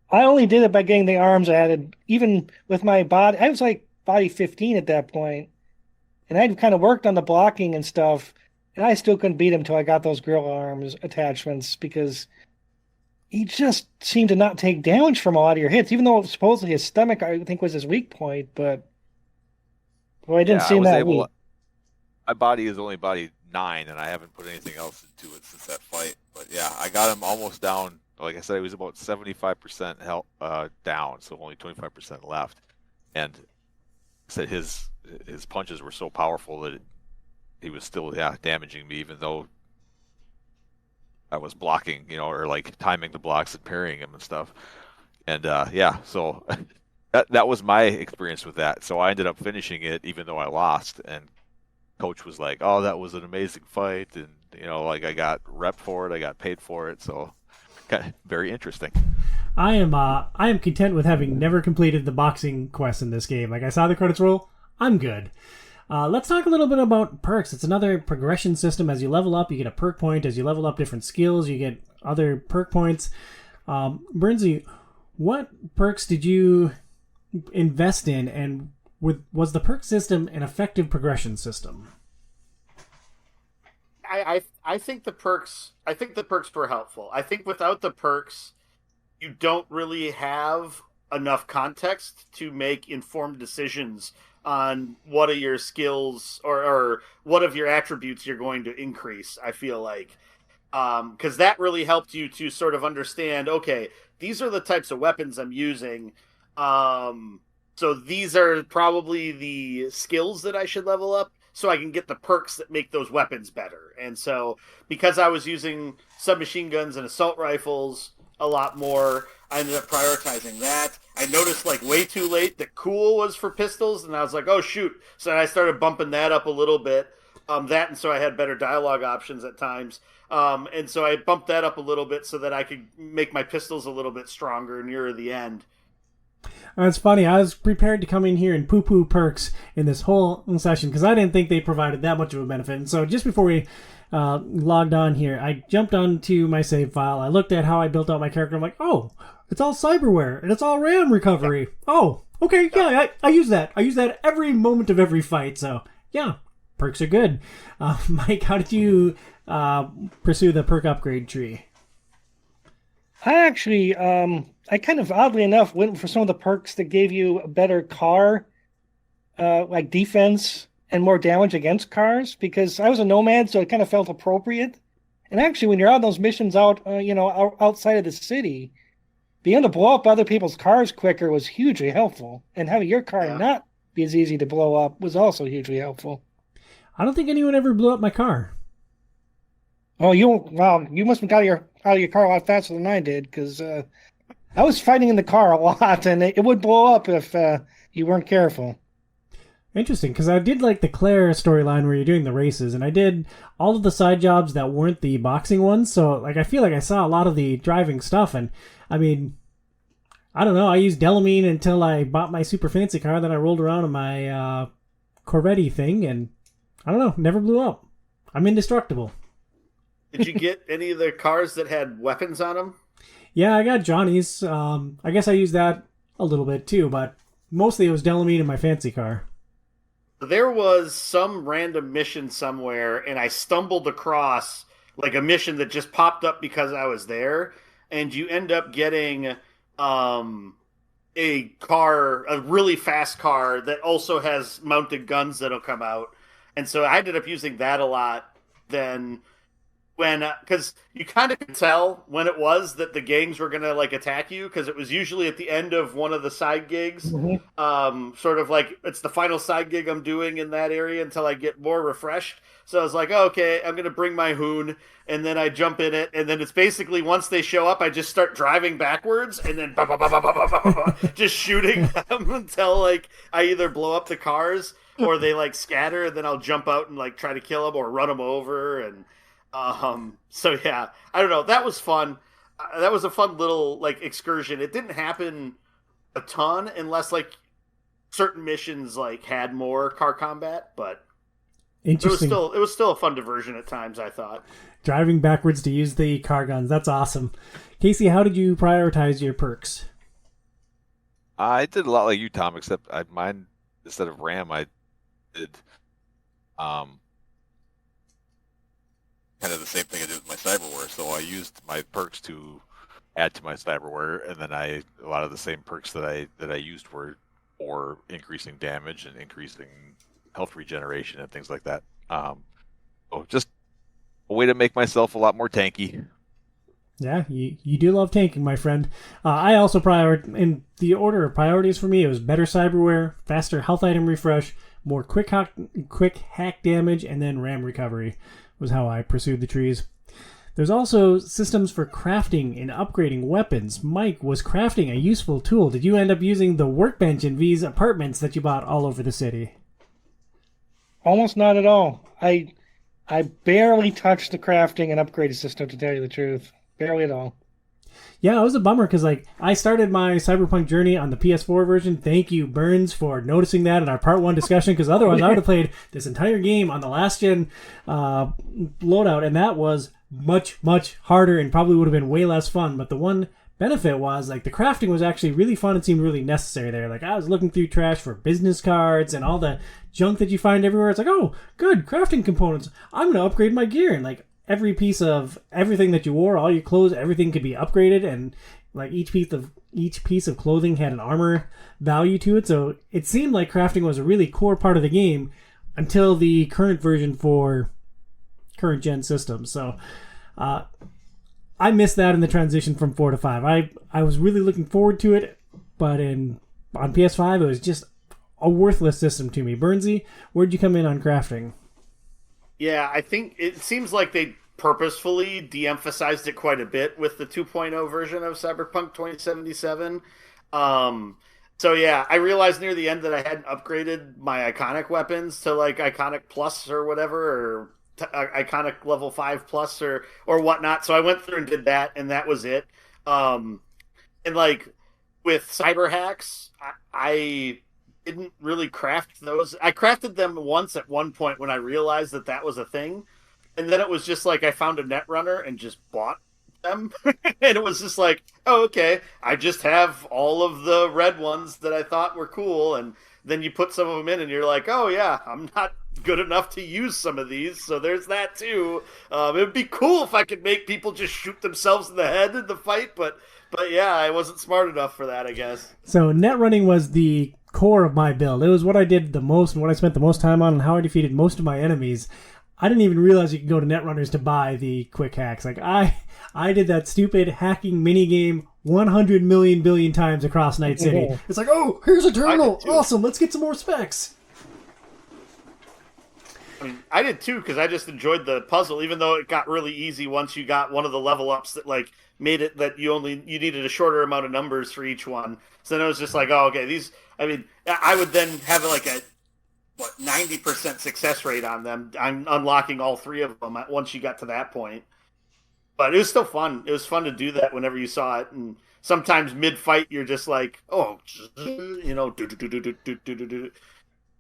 I only did it by getting the arms added. Even with my body, I was like body 15 at that point. And I'd kind of worked on the blocking and stuff, and I still couldn't beat him until I got those gorilla arms attachments, because he just seemed to not take damage from a lot of your hits, even though supposedly his stomach, I think, was his weak point. But I didn't seem that weak. My body is only body 9, and I haven't put anything else into it since that fight. But yeah, I got him almost down. Like I said, he was about 75% health down, so only 25% left. And said his punches were so powerful that he was still damaging me, even though I was blocking, or like timing the blocks and parrying him and stuff. And so that was my experience with that. So I ended up finishing it even though I lost, and coach was like, "Oh, that was an amazing fight," and like I got rep for it, I got paid for it, so very interesting. I am content with having never completed the boxing quest in this game. Like I saw the credits roll, I'm good. Let's talk a little bit about perks. It's another progression system. As you level up, you get a perk point. As you level up different skills, you get other perk points. Bernsey, what perks did you invest in, and was the perk system an effective progression system? I think the perks were helpful. I think without the perks, you don't really have enough context to make informed decisions on what of your skills or what of your attributes you're going to increase. I feel like because that really helped you to sort of understand, okay, these are the types of weapons I'm using. So these are probably the skills that I should level up so I can get the perks that make those weapons better. And so because I was using submachine guns and assault rifles a lot more, I ended up prioritizing that. I noticed like way too late that cool was for pistols, and I was like, oh shoot. So I started bumping that up a little bit. And so I had better dialogue options at times. And so I bumped that up a little bit so that I could make my pistols a little bit stronger nearer the end. It's funny. I was prepared to come in here and poo-poo perks in this whole session because I didn't think they provided that much of a benefit. And so just before we logged on here, I jumped onto my save file. I looked at how I built out my character. I'm like, oh, it's all cyberware and it's all RAM recovery. Oh, okay, yeah, I use that. I use that every moment of every fight. So yeah, perks are good. Mike, how did you pursue the perk upgrade tree? I actually, I kind of oddly enough went for some of the perks that gave you a better car, like defense and more damage against cars, because I was a nomad, so it kind of felt appropriate. And actually, when you're on those missions outside of the city, being able to blow up other people's cars quicker was hugely helpful. And having your car not be as easy to blow up was also hugely helpful. I don't think anyone ever blew up my car. Oh, you must have got out of your car a lot faster than I did, because I was fighting in the car a lot, and it would blow up if you weren't careful. Interesting, because I did like the Claire storyline where you're doing the races, and I did all of the side jobs that weren't the boxing ones, so like I feel like I saw a lot of the driving stuff, and I mean, I don't know, I used Delamine until I bought my super fancy car, then I rolled around in my Corvette thing, and I don't know, never blew up. I'm indestructible. Did you get any of the cars that had weapons on them? Yeah, I got Johnny's. I guess I used that a little bit too, but mostly it was Delamine in my fancy car. There was some random mission somewhere, and I stumbled across like a mission that just popped up because I was there, and you end up getting a car, a really fast car that also has mounted guns that'll come out, and so I ended up using that a lot. Then when because you kind of could tell when it was that the gangs were gonna like attack you, because it was usually at the end of one of the side gigs. Sort of like it's the final side gig I'm doing in that area until I get more refreshed. So I was like, oh, okay, I'm gonna bring my hoon, and then I jump in it, and then it's basically once they show up, I just start driving backwards and then just shooting them until like I either blow up the cars or they like scatter, and then I'll jump out and like try to kill them or run them over. And so yeah, I don't know. That was fun. That was a fun little like excursion. It didn't happen a ton unless like certain missions like had more car combat, but Interesting. it was still a fun diversion at times, I thought. Driving backwards to use the car guns. That's awesome. Casey, how did you prioritize your perks? I did a lot like you, Tom, except mine instead of RAM, I did kind of the same thing I did with my cyberware. So I used my perks to add to my cyberware, and then a lot of the same perks that I used were for increasing damage and increasing health regeneration and things like that. So just a way to make myself a lot more tanky. Yeah, you do love tanking, my friend. I also in the order of priorities for me, it was better cyberware, faster health item refresh, more quick hack damage, and then RAM recovery was how I pursued the trees. There's also systems for crafting and upgrading weapons. Mike, was crafting a useful tool? Did you end up using the workbench in V's apartments that you bought all over the city? Almost not at all. I barely touched the crafting and upgraded system, to tell you the truth. Barely at all. Yeah, it was a bummer because I started my Cyberpunk journey on the PS4 version. Thank you, Burns, for noticing that in our Part 1 discussion, because otherwise I would have played this entire game on the last gen loadout, and that was much, much harder and probably would have been way less fun. But the one benefit was the crafting was actually really fun and seemed really necessary there. I was looking through trash for business cards and all the junk that you find everywhere. It's oh, good, crafting components. I'm going to upgrade my gear. And every piece of everything that you wore, all your clothes, everything could be upgraded, and each piece of clothing had an armor value to it. So it seemed like crafting was a really core part of the game until the current version for current gen systems. So I missed that in the transition from 4 to 5. I was really looking forward to it, but on PS5 it was just a worthless system to me. Burnsy, where'd you come in on crafting? Yeah, I think it seems like they purposefully de-emphasized it quite a bit with the 2.0 version of Cyberpunk 2077. So yeah, I realized near the end that I hadn't upgraded my iconic weapons to iconic plus or whatever, or iconic level 5 plus or whatnot. So I went through and did that, and that was it. And with cyber hacks, I didn't really craft those. I crafted them once at one point when I realized that was a thing, and then it was just I found a netrunner and just bought them. And it was just oh, okay, I just have all of the red ones that I thought were cool, and then you put some of them in and you're oh yeah, I'm not good enough to use some of these, so there's that too. It would be cool if I could make people just shoot themselves in the head in the fight, but yeah, I wasn't smart enough for that, I guess. So net running was the core of my build. It was what I did the most and what I spent the most time on, and how I defeated most of my enemies. I didn't even realize you could go to Netrunners to buy the quick hacks. I did that stupid hacking mini game 100 million billion times across Night City. It's oh, here's a turtle. Awesome, let's get some more specs. I mean, I did too, because I just enjoyed the puzzle, even though it got really easy once you got one of the level ups that made it that you needed a shorter amount of numbers for each one. So then it was just oh, okay, these. I mean, I would then have a 90% success rate on them. I'm unlocking all 3 of them once you got to that point. But it was still fun. It was fun to do that whenever you saw it, and sometimes mid fight you're just oh,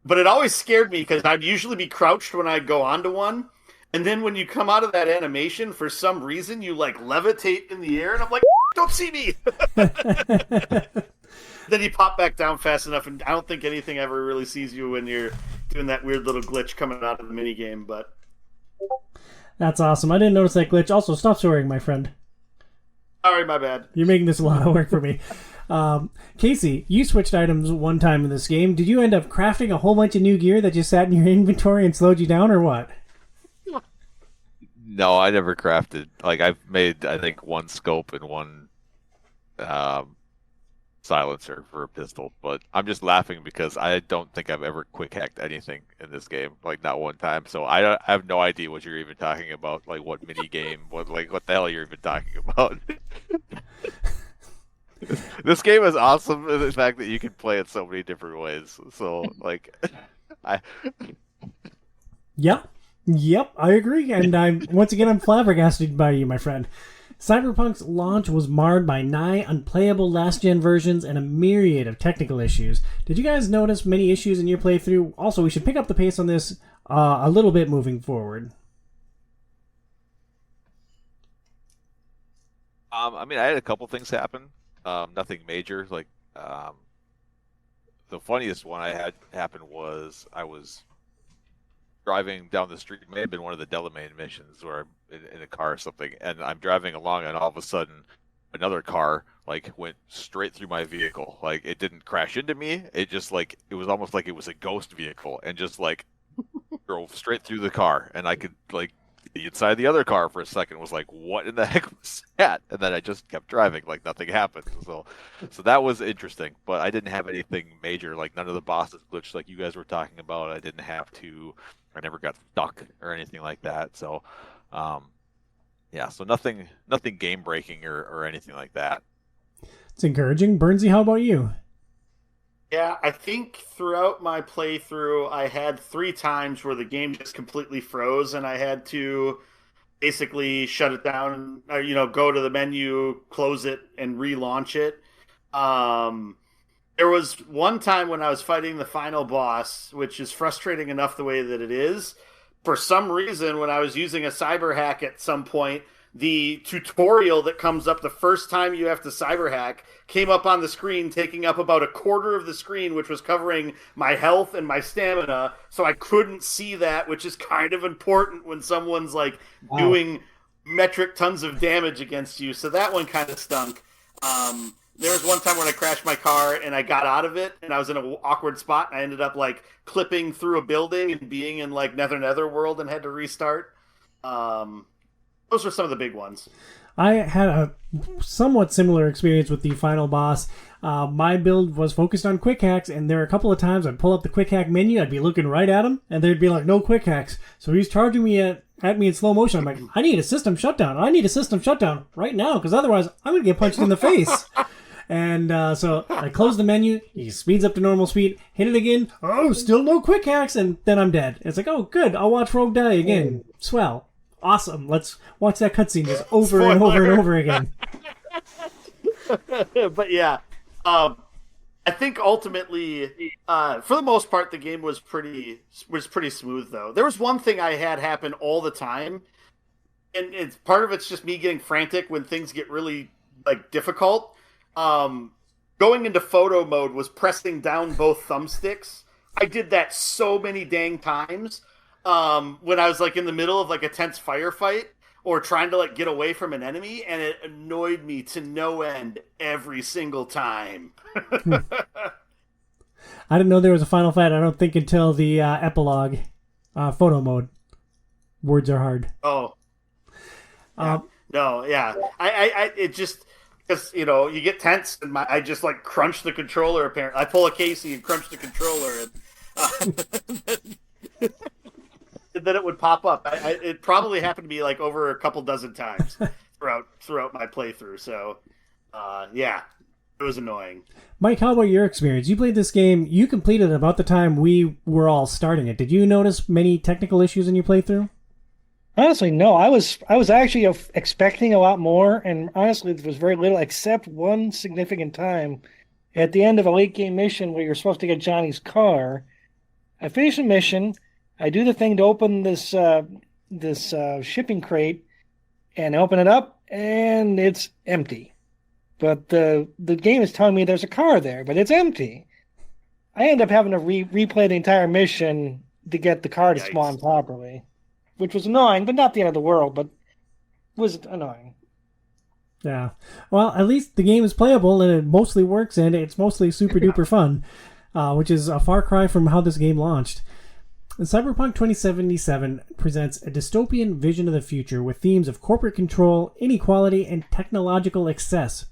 But it always scared me because I'd usually be crouched when I'd go onto one, and then when you come out of that animation, for some reason you levitate in the air, and I'm don't see me. Then you pop back down fast enough, and I don't think anything ever really sees you when you're doing that weird little glitch coming out of the minigame, but... That's awesome. I didn't notice that glitch. Also, stop swearing, my friend. Sorry, my bad. You're making this a lot of work for me. Casey, you switched items one time in this game. Did you end up crafting a whole bunch of new gear that just sat in your inventory and slowed you down, or what? No, I never crafted. I've made, I think, one scope and one silencer for a pistol, but I'm just laughing because I don't think I've ever quick hacked anything in this game, not one time. So I have no idea what you're even talking about, what mini game, what the hell you're even talking about. This game is awesome in the fact that you can play it so many different ways. So I. Yep, I agree, and I'm flabbergasted by you, my friend. Cyberpunk's launch was marred by nigh unplayable last-gen versions and a myriad of technical issues. Did you guys notice many issues in your playthrough? Also, we should pick up the pace on this a little bit moving forward. I mean, I had a couple things happen. Nothing major. The funniest one I had happen was I was driving down the street. It may have been one of the Delamain missions where I'm in a car or something, and I'm driving along, and all of a sudden another car went straight through my vehicle. It didn't crash into me. It just it was almost like it was a ghost vehicle, and just drove straight through the car, and I could be inside the other car for a second. Was what in the heck was that? And then I just kept driving nothing happened. So that was interesting, but I didn't have anything major. None of the bosses glitched like you guys were talking about. I never got stuck or anything like that. So Yeah, so nothing game breaking or anything like that. It's encouraging. Burnsy, how about you? Yeah, I think throughout my playthrough, I had 3 times where the game just completely froze, and I had to basically shut it down and go to the menu, close it, and relaunch it. Um, there was one time when I was fighting the final boss, which is frustrating enough the way that it is. For some reason, when I was using a cyber hack at some point, the tutorial that comes up the first time you have to cyber hack came up on the screen, taking up about a quarter of the screen, which was covering my health and my stamina. So I couldn't see that, which is kind of important when someone's like Wow. doing metric tons of damage against you. So that one kind of stunk. There was one time when I crashed my car and I got out of it and I was in an awkward spot and I ended up like clipping through a building and being in like Nether world and had to restart. Um, those are some of the big ones. I had a somewhat similar experience with the final boss. My build was focused on quick hacks, and there were a couple of times I'd pull up the quick hack menu, I'd be looking right at him, and there'd be like no quick hacks. So he's charging me at me in slow motion. I'm like, I need a system shutdown. I need a system shutdown right now, because otherwise I'm going to get punched in the face. And so I close the menu, he speeds up to normal speed, hit it again, oh, still no quick hacks, and then I'm dead. It's like, oh, good, I'll watch Rogue die again. Swell. Awesome. Let's watch that cutscene just over and over and over again. But yeah, I think ultimately, for the most part, the game was pretty smooth. Though there was one thing I had happen all the time, and it's part of it's just me getting frantic when things get really like difficult. Going into photo mode was pressing down both thumbsticks. I did that so many dang times. When I was like in the middle of like a tense firefight or trying to like get away from an enemy, and it annoyed me to no end every single time. I didn't know there was a final fight, I don't think, until the epilogue photo mode. Words are hard. Oh, yeah. Um, No, yeah. I it just because you get tense and I just like crunch the controller. Apparently, I pull a Casey and crunch the controller, and then it would pop up. It probably happened to me like over a couple dozen times throughout my playthrough. So, yeah, it was annoying. Mike, how about your experience? You played this game, you completed it about the time we were all starting it. Did you notice many technical issues in your playthrough? Honestly, no. I was actually expecting a lot more, and honestly, there was very little except one significant time at the end of a late game mission where you're supposed to get Johnny's car. I finish a mission. I do the thing to open this shipping crate, and I open it up, and it's empty. But the game is telling me there's a car there, but it's empty. I end up having to replay the entire mission to get the car to spawn Yikes. properly, which was annoying, but not the end of the world, but was annoying. Yeah. Well, at least the game is playable and it mostly works and it's mostly super duper fun, which is a far cry from how this game launched. Cyberpunk 2077 presents a dystopian vision of the future with themes of corporate control, inequality, and technological excess.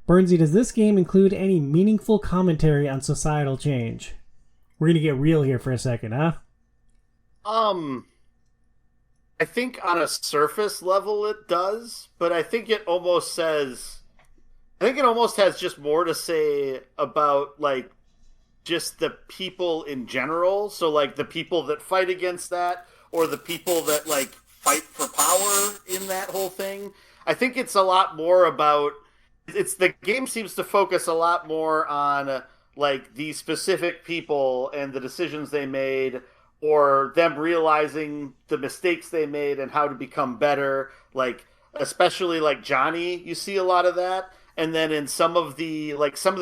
Burnsy, does this game include any meaningful commentary on societal change? We're going to get real here for a second, huh? I think on a surface level it does, but I think it almost says, I think it almost has just more to say about like just the people in general. So like the people that fight against that, or the people that like fight for power in that whole thing. I think it's a lot more about, it's the game seems to focus a lot more on like the specific people and the decisions they made, or them realizing the mistakes they made and how to become better. Like especially like Johnny, you see a lot of that. And then in some of the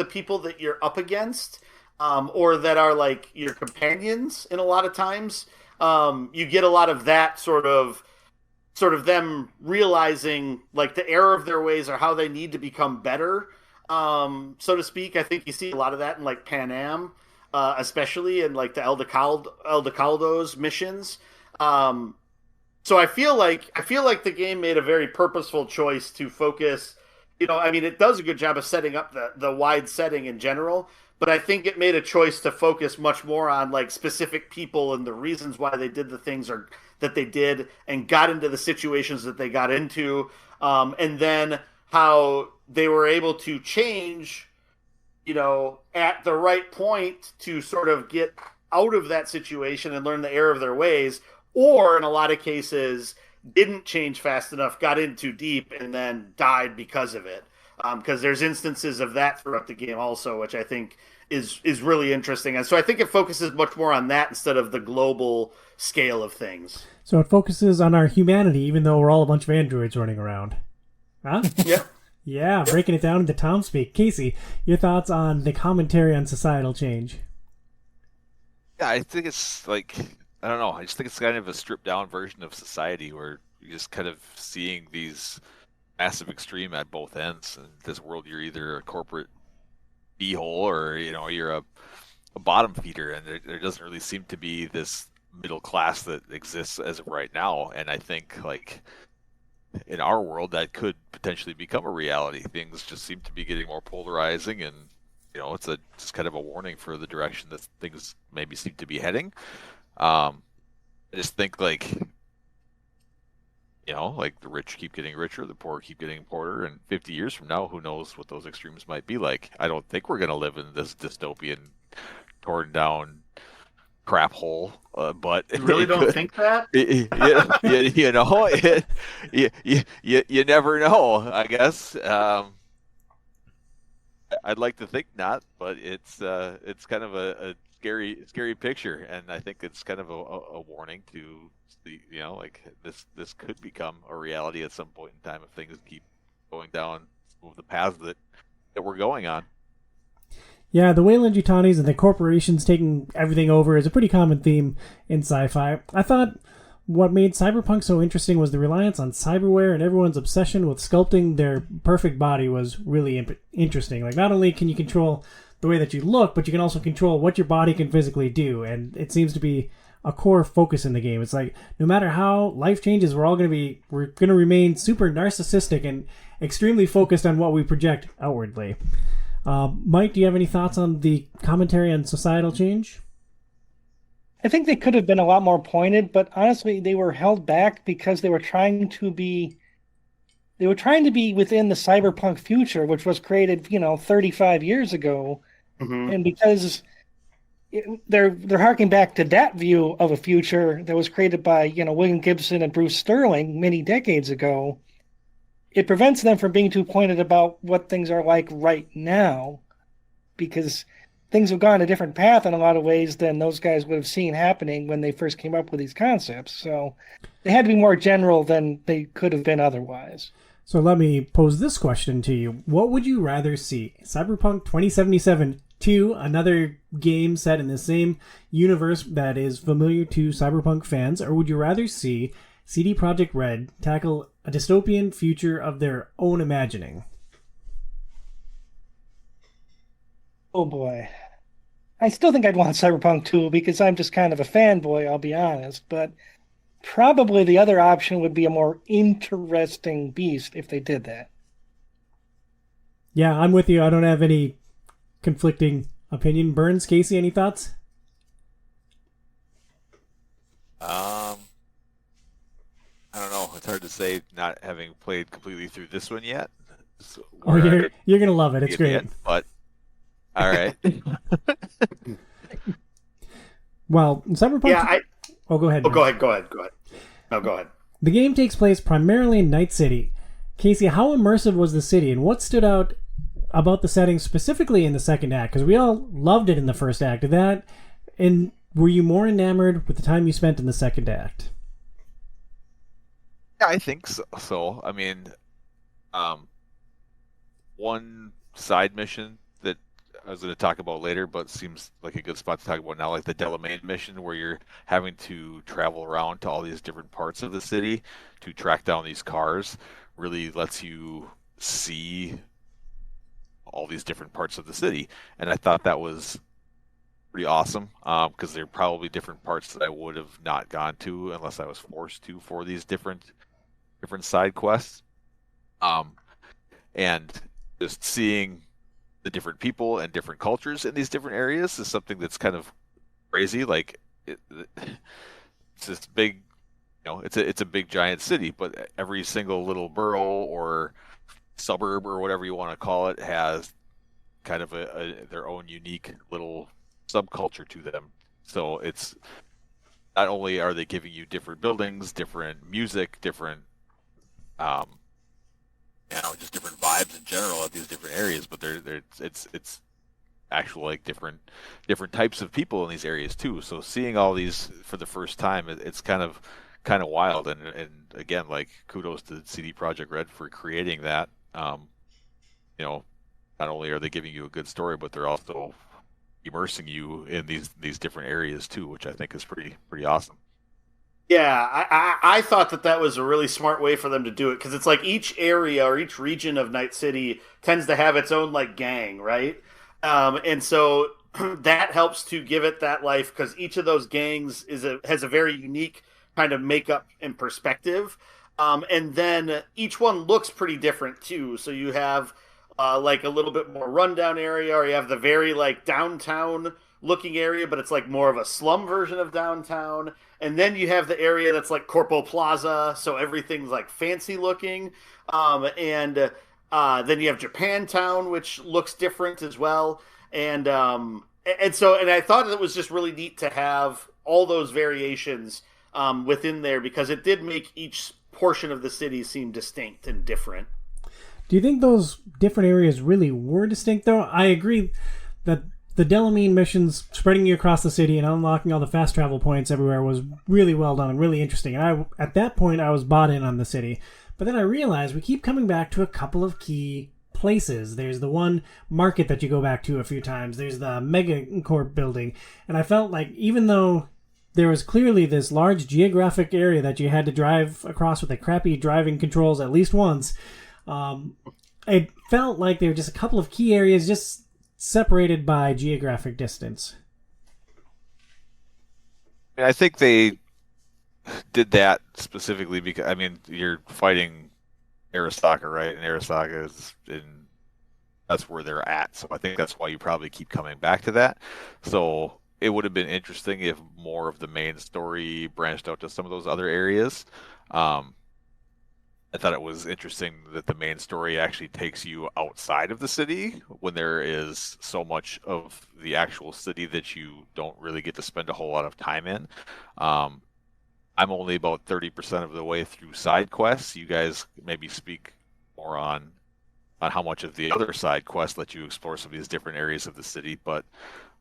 people that you're up against, or that are like your companions, in a lot of times, you get a lot of that sort of them realizing like the error of their ways or how they need to become better, so to speak. I think you see a lot of that in like Pan Am, especially in like the El Decaldo's missions. So I feel like the game made a very purposeful choice to focus. I mean, it does a good job of setting up the wide setting in general, but I think it made a choice to focus much more on like specific people and the reasons why they did the things, or that they did and got into the situations that they got into, and then how they were able to change, at the right point to sort of get out of that situation and learn the error of their ways, or in a lot of cases didn't change fast enough, got in too deep, and then died because of it. Because there's instances of that throughout the game also, which I think is really interesting. And so I think it focuses much more on that instead of the global scale of things. So it focuses on our humanity, even though we're all a bunch of androids running around. Huh? Yep. Yeah, breaking it down into Tom speak. Casey, your thoughts on the commentary on societal change? Yeah, I think it's like, I don't know. I just think it's kind of a stripped down version of society where you're just kind of seeing these massive extreme at both ends. In this world, you're either a corporate beehole or you're a bottom feeder, and there doesn't really seem to be this middle class that exists as of right now. And I think like in our world that could potentially become a reality. Things just seem to be getting more polarizing, and it's just kind of a warning for the direction that things maybe seem to be heading. I just think like the rich keep getting richer, the poor keep getting poorer, and 50 years from now, who knows what those extremes might be like. I don't think we're going to live in this dystopian, torn down crap hole, but you really don't think that? You never know, I guess. I'd like to think not, but it's kind of a scary picture, and I think it's kind of a warning to the like this could become a reality at some point in time if things keep going down some of the paths that we're going on. Yeah, the Weyland-Yutanis and the corporations taking everything over is a pretty common theme in sci-fi. I thought what made Cyberpunk so interesting was the reliance on cyberware, and everyone's obsession with sculpting their perfect body was really interesting. Like, not only can you control the way that you look, but you can also control what your body can physically do, and it seems to be a core focus in the game. It's like, no matter how life changes, we're going to remain super narcissistic and extremely focused on what we project outwardly. Mike, do you have any thoughts on the commentary on societal change? I think they could have been a lot more pointed, but honestly, they were held back because they were trying to be within the cyberpunk future, which was created, 35 years ago, and because they're harking back to that view of a future that was created by William Gibson and Bruce Sterling many decades ago. It prevents them from being too pointed about what things are like right now, because things have gone a different path in a lot of ways than those guys would have seen happening when they first came up with these concepts. So they had to be more general than they could have been otherwise. So let me pose this question to you. What would you rather see? Cyberpunk 2077 2, another game set in the same universe that is familiar to Cyberpunk fans, or would you rather see CD Projekt Red tackle a dystopian future of their own imagining? Oh boy. I still think I'd want Cyberpunk 2 because I'm just kind of a fanboy, I'll be honest, but probably the other option would be a more interesting beast if they did that. Yeah, I'm with you. I don't have any conflicting opinion. Burns, Casey, any thoughts? I don't know. It's hard to say, not having played completely through this one yet. Oh, you're gonna love it. It's great. But all right. Well, Cyberpunk. Yeah, go ahead. Oh, go ahead. No, go ahead. The game takes place primarily in Night City. Casey, how immersive was the city, and what stood out about the setting specifically in the second act? Because we all loved it in the first act. And were you more enamored with the time you spent in the second act? Yeah, I think so. I mean, one side mission that I was going to talk about later, but seems like a good spot to talk about now, like the Delamain mission, where you're having to travel around to all these different parts of the city to track down these cars, really lets you see all these different parts of the city. And I thought that was pretty awesome, because there are probably different parts that I would have not gone to unless I was forced to for these different side quests. And just seeing the different people and different cultures in these different areas is something that's kind of crazy. Like it's this big it's a big giant city, but every single little borough or suburb or whatever you want to call it has kind of their own unique little subculture to them. So it's not only are they giving you different buildings, different music, different um, just different vibes in general at these different areas, but it's actual like different types of people in these areas too. So seeing all these for the first time, it's kind of wild. And again, like kudos to CD Projekt Red for creating that. You know, not only are they giving you a good story, but they're also immersing you in these different areas too, which I think is pretty awesome. Yeah, I thought that was a really smart way for them to do it because it's like each area or each region of Night City tends to have its own like gang, right? And so that helps to give it that life because each of those gangs has a very unique kind of makeup and perspective. And then each one looks pretty different too. So you have like a little bit more rundown area, or you have the very like downtown looking area, but it's like more of a slum version of downtown. And then you have the area that's like Corpo Plaza, so everything's like fancy looking. And then you have Japantown, which looks different as well. And I thought it was just really neat to have all those variations within there because it did make each portion of the city seem distinct and different. Do you think those different areas really were distinct, though? I agree that the Delamine missions spreading you across the city and unlocking all the fast travel points everywhere was really well done and really interesting. And at that point, I was bought in on the city. But then I realized we keep coming back to a couple of key places. There's the one market that you go back to a few times. There's the Megacorp building. And I felt like even though there was clearly this large geographic area that you had to drive across with the crappy driving controls at least once, it felt like there were just a couple of key areas just separated by geographic distance. I think they did that specifically because I mean you're fighting Arasaka, right? And Arasaka that's where they're at. So I think that's why you probably keep coming back to that. So it would have been interesting if more of the main story branched out to some of those other areas. I thought it was interesting that the main story actually takes you outside of the city when there is so much of the actual city that you don't really get to spend a whole lot of time in. I'm only about 30% of the way through side quests. You guys maybe speak more on how much of the other side quests let you explore some of these different areas of the city. But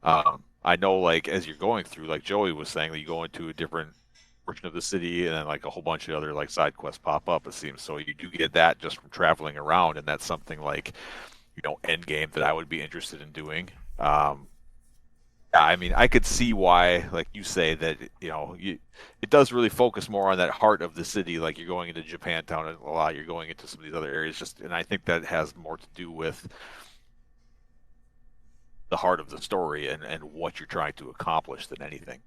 I know, like, as you're going through, like Joey was saying, that you go into a different portion of the city and then like a whole bunch of other like side quests pop up, it seems. So you do get that just from traveling around, and that's something like, end game that I would be interested in doing. I mean, I could see why, like you say, that it does really focus more on that heart of the city. Like you're going into Japantown a lot, you're going into some of these other areas, and I think that has more to do with the heart of the story and what you're trying to accomplish than anything.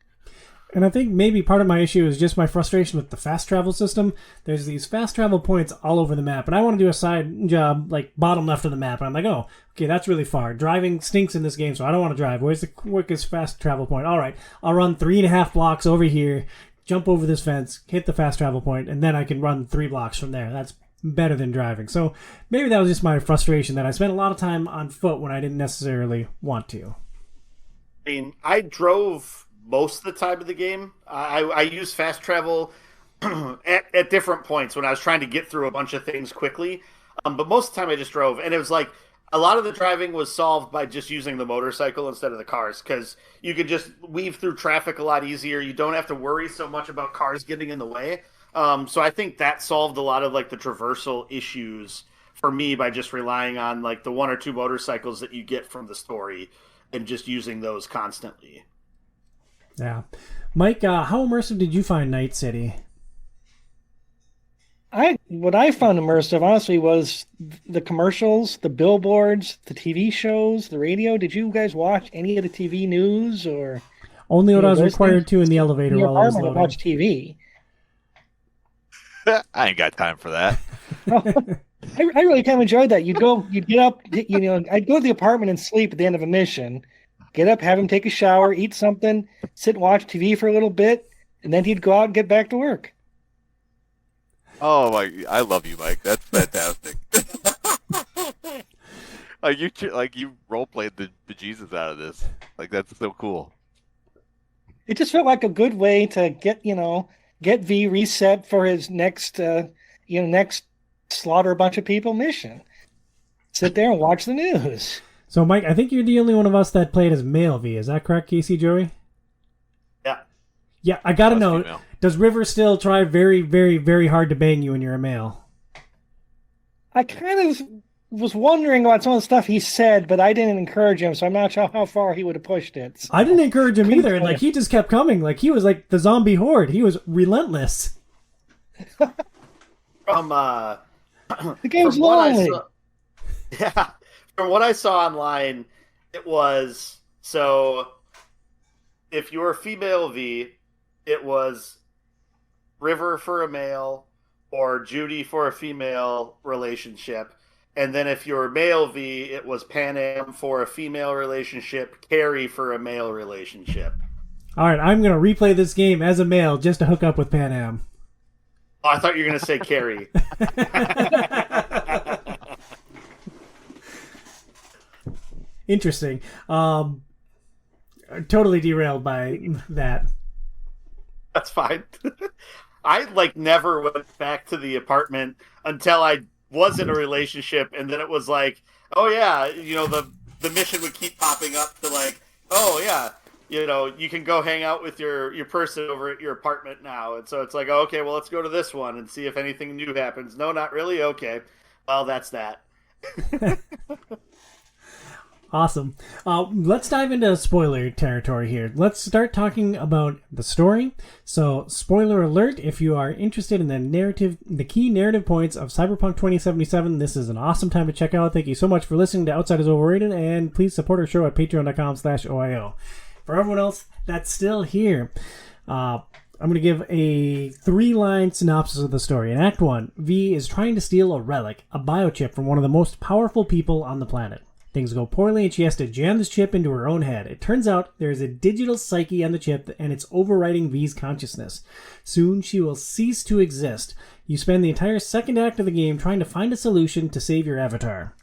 And I think maybe part of my issue is just my frustration with the fast travel system. There's these fast travel points all over the map, and I want to do a side job like bottom left of the map, and I'm like, oh, okay, that's really far. Driving stinks in this game, so I don't want to drive. Where's the quickest fast travel point? All right, I'll run 3.5 blocks over here, jump over this fence, hit the fast travel point, and then I can run 3 blocks from there. That's better than driving. So maybe that was just my frustration that I spent a lot of time on foot when I didn't necessarily want to. I mean, I drove most of the time of the game. I used fast travel at different points when I was trying to get through a bunch of things quickly. But most of the time I just drove. And it was like a lot of the driving was solved by just using the motorcycle instead of the cars because you could just weave through traffic a lot easier. You don't have to worry so much about cars getting in the way. So I think that solved a lot of like the traversal issues for me by just relying on like the 1 or 2 motorcycles that you get from the story and just using those constantly. Yeah. Mike, how immersive did you find Night City? What I found immersive, honestly, was the commercials, the billboards, the TV shows, the radio. Did you guys watch any of the TV news or only what I was required to in the elevator in your while I was apartment loading? Watch TV. I ain't got time for that. I really kind of enjoyed that. You'd get up, I'd go to the apartment and sleep at the end of a mission. Get up, have him take a shower, eat something, sit and watch TV for a little bit, and then he'd go out and get back to work. Oh my! I love you, Mike. That's fantastic. You role played the bejesus out of this. Like that's so cool. It just felt like a good way to get V reset for his next slaughter a bunch of people mission. Sit there and watch the news. So, Mike, I think you're the only one of us that played as male V. Is that correct, Casey Joey? Yeah. Yeah, I gotta That's know. female. Does River still try very, very, very hard to bang you when you're a male? I kind of was wondering about some of the stuff he said, but I didn't encourage him, so I'm not sure how far he would have pushed it. So. I didn't encourage him either, and tell like he just kept coming. Like he was like the zombie horde. He was relentless. From The game's from what I lonely. saw, yeah, from what I saw online, it was so. If you were female V, it was River for a male or Judy for a female relationship. And then if you were male V, it was Pan Am for a female relationship, Carrie for a male relationship. All right, I'm gonna replay this game as a male just to hook up with Pan Am. Oh, I thought you were going to say Carrie. Interesting. Totally derailed by that. That's fine. I never went back to the apartment until I was in a relationship, and then it was like, oh yeah, the mission would keep popping up to like, oh yeah, you can go hang out with your person over at your apartment now, and so it's like, oh, okay, well let's go to this one and see if anything new happens. No, not really. Okay, well that's that. Awesome. Let's dive into spoiler territory here. Let's start talking about the story. So, spoiler alert, if you are interested in the key narrative points of Cyberpunk 2077, this is an awesome time to check out. Thank you so much for listening to Outside is Overrated, and please support our show at patreon.com/OiO. For everyone else that's still here, I'm going to give a 3-line synopsis of the story. In Act 1, V is trying to steal a relic, a biochip from one of the most powerful people on the planet. Things go poorly and she has to jam this chip into her own head. It turns out there is a digital psyche on the chip and it's overriding V's consciousness. Soon she will cease to exist. You spend the entire second act of the game trying to find a solution to save your avatar.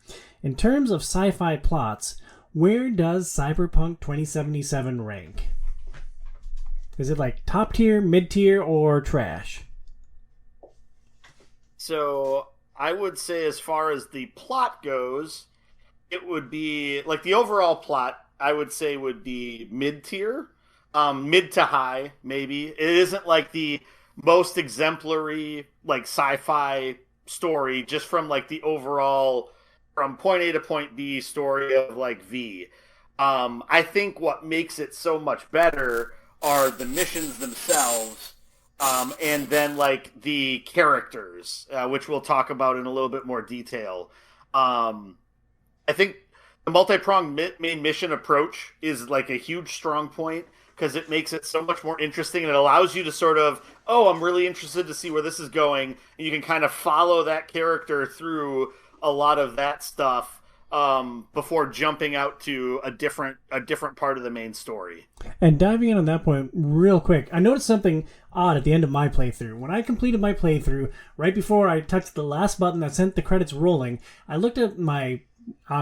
In terms of sci-fi plots, where does Cyberpunk 2077 rank? Is it like top tier, mid tier, or trash? So I would say, as far as the plot goes, it would be like the overall plot. I would say would be mid tier, mid to high, maybe. It isn't like the most exemplary like sci-fi story, just from like the overall from point A to point B story of like V. I think what makes it so much better are the missions themselves, and then like the characters, which we'll talk about in a little bit more detail. I think the multi-pronged main mission approach is like a huge strong point because it makes it so much more interesting, and it allows you to sort of, oh, I'm really interested to see where this is going, and you can kind of follow that character through a lot of that stuff before jumping out to a different part of the main story. And diving in on that point real quick, I noticed something odd at the end of my playthrough. When I completed my playthrough, right before I touched the last button that sent the credits rolling, I looked at my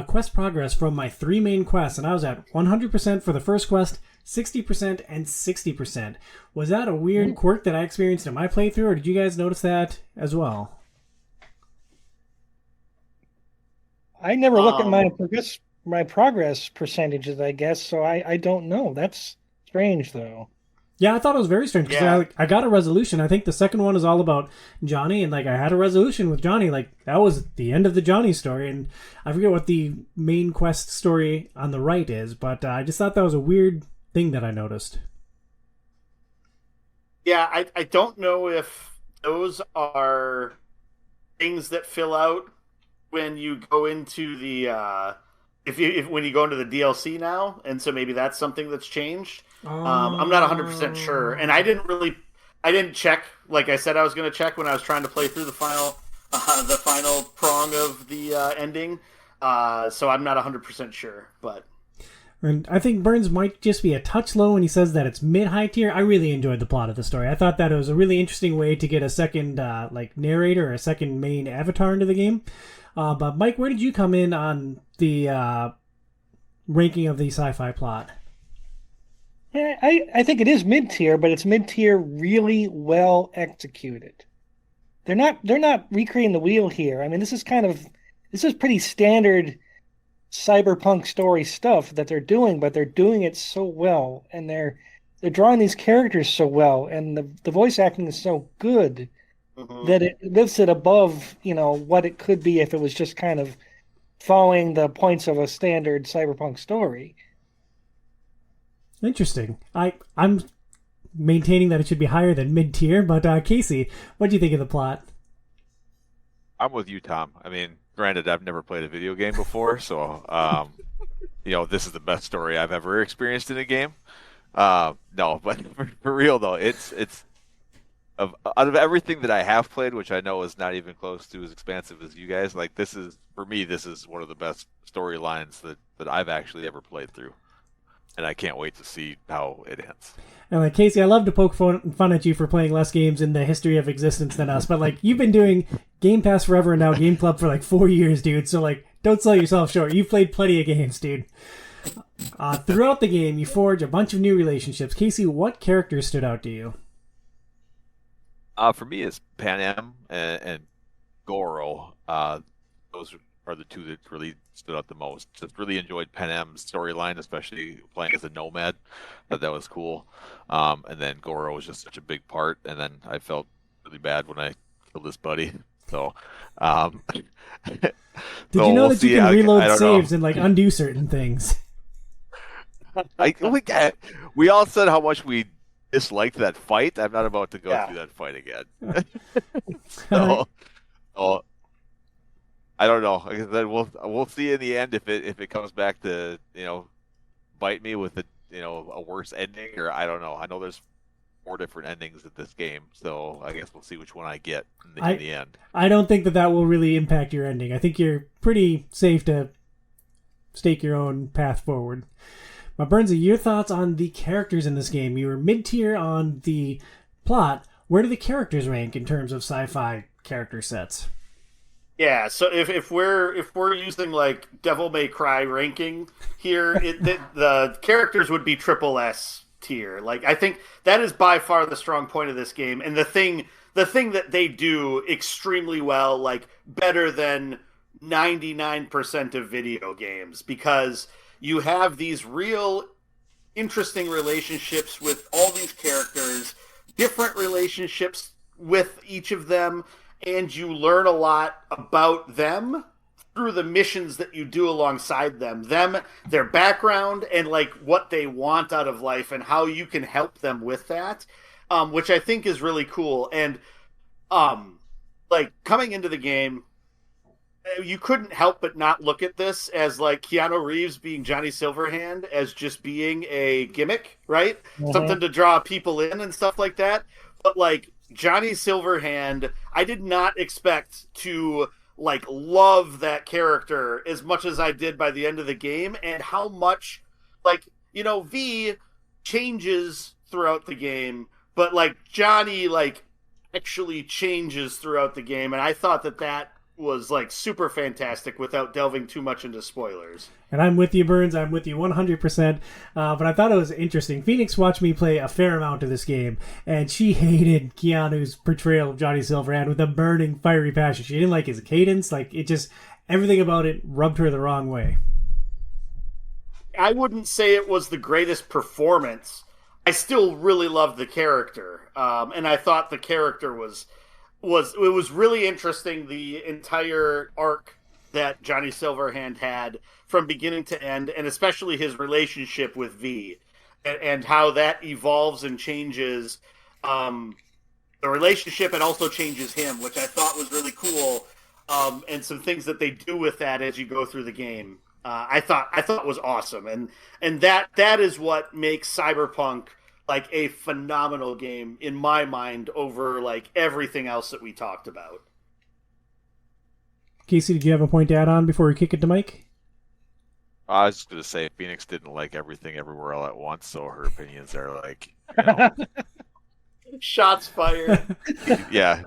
quest progress from my 3 main quests, and I was at 100% for the first quest, 60%, and 60%. Was that a weird quirk that I experienced in my playthrough, or did you guys notice that as well? I never look at my progress percentages, I guess, so I don't know. That's strange, though. Yeah, I thought it was very strange because I got a resolution. I think the second one is all about Johnny, and like I had a resolution with Johnny. Like that was the end of the Johnny story, and I forget what the main quest story on the right is, but I just thought that was a weird thing that I noticed. Yeah, I don't know if those are things that fill out when you go into the when you go into the DLC now, and so maybe that's something that's changed. I'm not 100% sure, and I didn't check. Like I said, I was going to check when I was trying to play through the final prong of the ending. So I'm not 100% sure, but And I think Burns might just be a touch low when he says that it's mid-high tier. I really enjoyed the plot of the story. I thought that it was a really interesting way to get a second narrator or a second main avatar into the game. But Mike, where did you come in on the ranking of the sci-fi plot? Yeah, I think it is mid-tier, but it's mid-tier really well executed. They're not recreating the wheel here. I mean, this is pretty standard cyberpunk story stuff that they're doing, but they're doing it so well, and they're drawing these characters so well, and the voice acting is so good that it lifts it above, what it could be if it was just kind of following the points of a standard cyberpunk story. Interesting. I'm maintaining that it should be higher than mid-tier, but Casey, what do you think of the plot? I'm with you, Tom. I mean, granted, I've never played a video game before, so this is the best story I've ever experienced in a game. No, but for real though, it's out of everything that I have played, which I know is not even close to as expansive as you guys. Like, this is one of the best storylines that I've actually ever played through, and I can't wait to see how it ends. And Casey, I love to poke fun at you for playing less games in the history of existence than us, but you've been doing Game Pass forever and now Game Club for 4 years, dude. So don't sell yourself short. You've played plenty of games, dude. Throughout the game, you forge a bunch of new relationships. Casey, what characters stood out to you? For me, it's Panem and Goro. Those are the two that really stood out the most. Just really enjoyed Panem's storyline, especially playing as a nomad. Thought that was cool. And then Goro was just such a big part. And then I felt really bad when I killed this buddy. So, did you know that you can reload saves and undo certain things? We all said how much we disliked that fight. I'm not about to go through that fight again. So, I don't know. Like I said, we'll see in the end if it comes back to bite me with a worse ending, or I don't know. I know there's 4 different endings in this game, so I guess we'll see which one I get in the end. I don't think that will really impact your ending. I think you're pretty safe to stake your own path forward. But Burnsy, your thoughts on the characters in this game? You were mid-tier on the plot. Where do the characters rank in terms of sci-fi character sets? Yeah, so if we're using Devil May Cry ranking here, the characters would be triple S tier. I think that is by far the strong point of this game, and the thing that they do extremely well, better than 99% of video games, because you have these real interesting relationships with all these characters, different relationships with each of them, and you learn a lot about them through the missions that you do alongside them, their background, and what they want out of life and how you can help them with that, which I think is really cool. And coming into the game, you couldn't help but not look at this as Keanu Reeves being Johnny Silverhand as just being a gimmick, right? Mm-hmm. Something to draw people in and stuff like that. But Johnny Silverhand, I did not expect to love that character as much as I did by the end of the game, and how much V changes throughout the game, but Johnny actually changes throughout the game, and I thought that was super fantastic without delving too much into spoilers. And I'm with you, Burns. I'm with you 100%. But I thought it was interesting. Phoenix watched me play a fair amount of this game, and she hated Keanu's portrayal of Johnny Silverhand with a burning, fiery passion. She didn't like his cadence. It just, everything about it rubbed her the wrong way. I wouldn't say it was the greatest performance. I still really loved the character. And I thought the character was really interesting, the entire arc that Johnny Silverhand had from beginning to end, and especially his relationship with V, and how that evolves and changes the relationship, and also changes him, which I thought was really cool, and some things that they do with that as you go through the game. I thought was awesome, and that is what makes Cyberpunk a phenomenal game in my mind over everything else that we talked about. Casey, did you have a point to add on before we kick it to Mike? I was just gonna say Phoenix didn't like everything everywhere all at once, so her opinions are like, you know, Shots fired. yeah.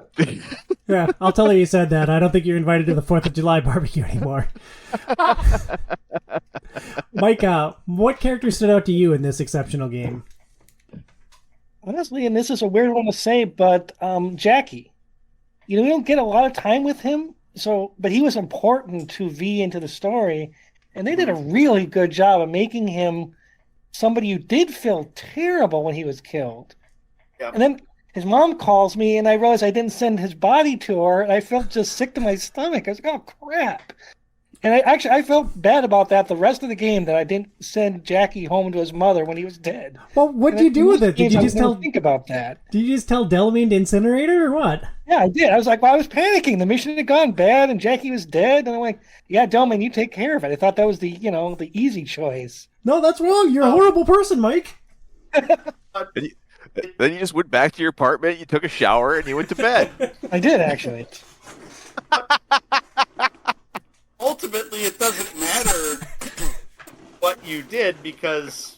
Yeah, I'll tell her you said that. I don't think you're invited to the 4th of July barbecue anymore. Mike, what character stood out to you in this exceptional game? Honestly, and this is a weird one to say, but Jackie. You know, we don't get a lot of time with him, but he was important to V into the story, and they did a really good job of making him somebody you did feel terrible when he was killed. Yep. And then his mom calls me, and I realized I didn't send his body to her, and I felt just sick to my stomach. I was like, oh, crap. And I felt bad about that the rest of the game, that I didn't send Jackie home to his mother when he was dead. Well, what did you do with it? Did you just think about that? Did you just tell Delamain to incinerate her or what? Yeah, I did. I was like, well, I was panicking. The mission had gone bad, and Jackie was dead. And I'm like, yeah, Delamain, you take care of it. I thought that was the easy choice. No, that's wrong. You're a horrible person, Mike. Then you just went back to your apartment, you took a shower, and you went to bed. I did, actually. Ultimately, it doesn't matter what you did because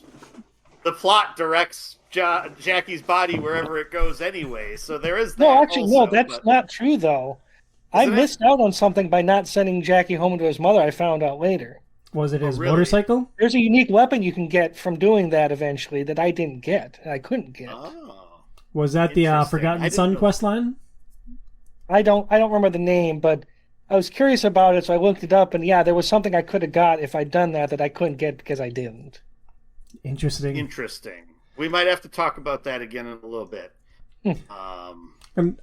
the plot directs Jackie's body wherever it goes anyway. So there is that. No, actually, also, no, that's not true, though. I missed out on something by not sending Jackie home to his mother. I found out later. Was it his really? motorcycle? There's a unique weapon you can get from doing that eventually that I didn't get. I couldn't get. Oh. Was that the Forgotten Son quest line? I don't remember the name, but I was curious about it, so I looked it up, and yeah, there was something I could have got if I'd done that I couldn't get because I didn't. Interesting. We might have to talk about that again in a little bit.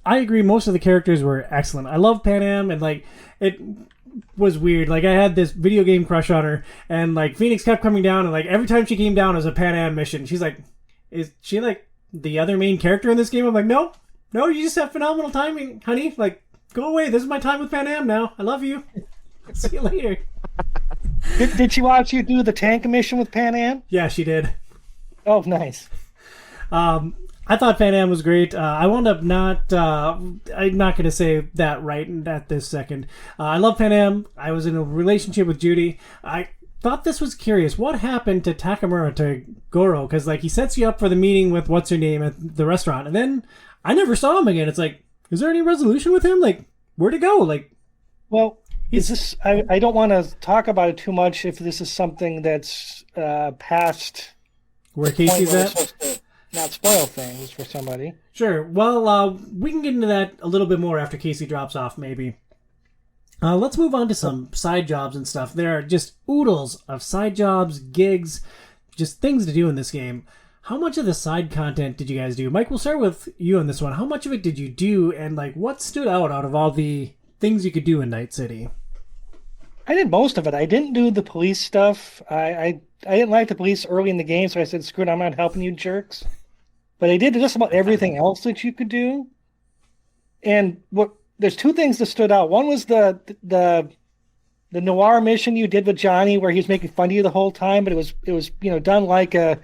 I agree. Most of the characters were excellent. I love Pan Am, and it was weird. I had this video game crush on her, and Phoenix kept coming down, and every time she came down, it was a Pan Am mission. She's like, is she the other main character in this game? I'm like, no, you just have phenomenal timing, honey. Go away. This is my time with Pan Am now. I love you. See you later. Did she watch you do the tank mission with Pan Am? Yeah, she did. Oh, nice. I thought Pan Am was great. I wound up not... I'm not going to say that right at this second. I love Pan Am. I was in a relationship with Judy. I thought this was curious. What happened to Takamura to Goro? Because he sets you up for the meeting with what's-her-name at the restaurant. And then I never saw him again. It's is there any resolution with him? Where'd it go? Well, is this? I don't want to talk about it too much if this is something that's past where Casey's at. Not spoil things for somebody. Sure. Well, we can get into that a little bit more after Casey drops off, maybe. Let's move on to some side jobs and stuff. There are just oodles of side jobs, gigs, just things to do in this game. How much of the side content did you guys do? Mike, we'll start with you on this one. How much of it did you do, and what stood out of all the things you could do in Night City? I did most of it. I didn't do the police stuff. I didn't like the police early in the game, so I said, screw it, I'm not helping you jerks. But I did just about everything else that you could do. And there's two things that stood out. One was the noir mission you did with Johnny, where he was making fun of you the whole time, but it was done like a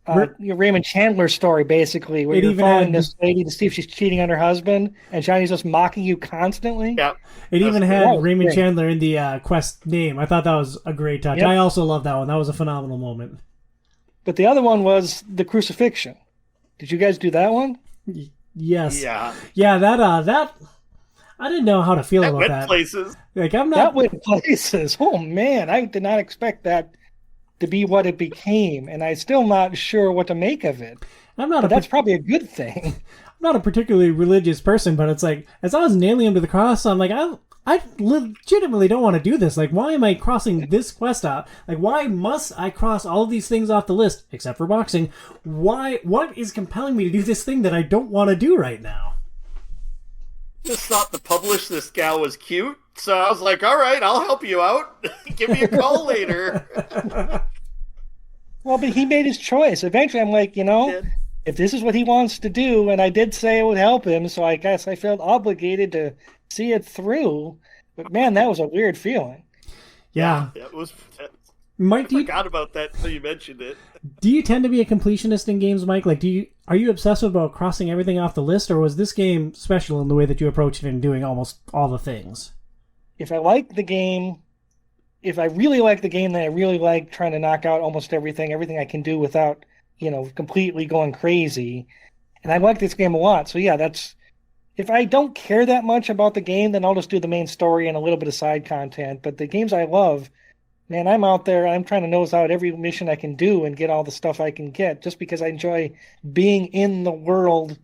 Raymond Chandler story, basically, where you're following this lady to see if she's cheating on her husband, and Johnny's just mocking you constantly. Yeah. It even had Raymond Chandler in the quest name. I thought that was a great touch. Yep. I also love that one. That was a phenomenal moment. But the other one was the crucifixion. Did you guys do that one? Yes. Yeah. Yeah, that I didn't know how to feel about that. Places. That went places. Oh man, I did not expect that to be what it became, and I'm still not sure what to make of it. That's probably a good thing. I'm not a particularly religious person, but it's as I was nailing him to the cross, I'm I legitimately don't want to do this. Why am I crossing this quest out? Why must I cross all of these things off the list, except for boxing? Why? What is compelling me to do this thing that I don't want to do right now? Just thought to publish this gal was cute, so I was like, all right, I'll help you out. Give me a call later. Well, but he made his choice. Eventually, I'm like, if this is what he wants to do, and I did say it would help him, so I guess I felt obligated to see it through. But man, that was a weird feeling. Yeah. It was. Mike, I forgot about that until you mentioned it. Do you tend to be a completionist in games, Mike? Are you obsessive about crossing everything off the list, or was this game special in the way that you approached it and doing almost all the things? If I like the game, if I really like the game, then I really like trying to knock out almost everything I can do without, completely going crazy. And I like this game a lot. So yeah, that's if I don't care that much about the game, then I'll just do the main story and a little bit of side content. But the games I love, man, I'm out there, I'm trying to nose out every mission I can do and get all the stuff I can get just because I enjoy being in the world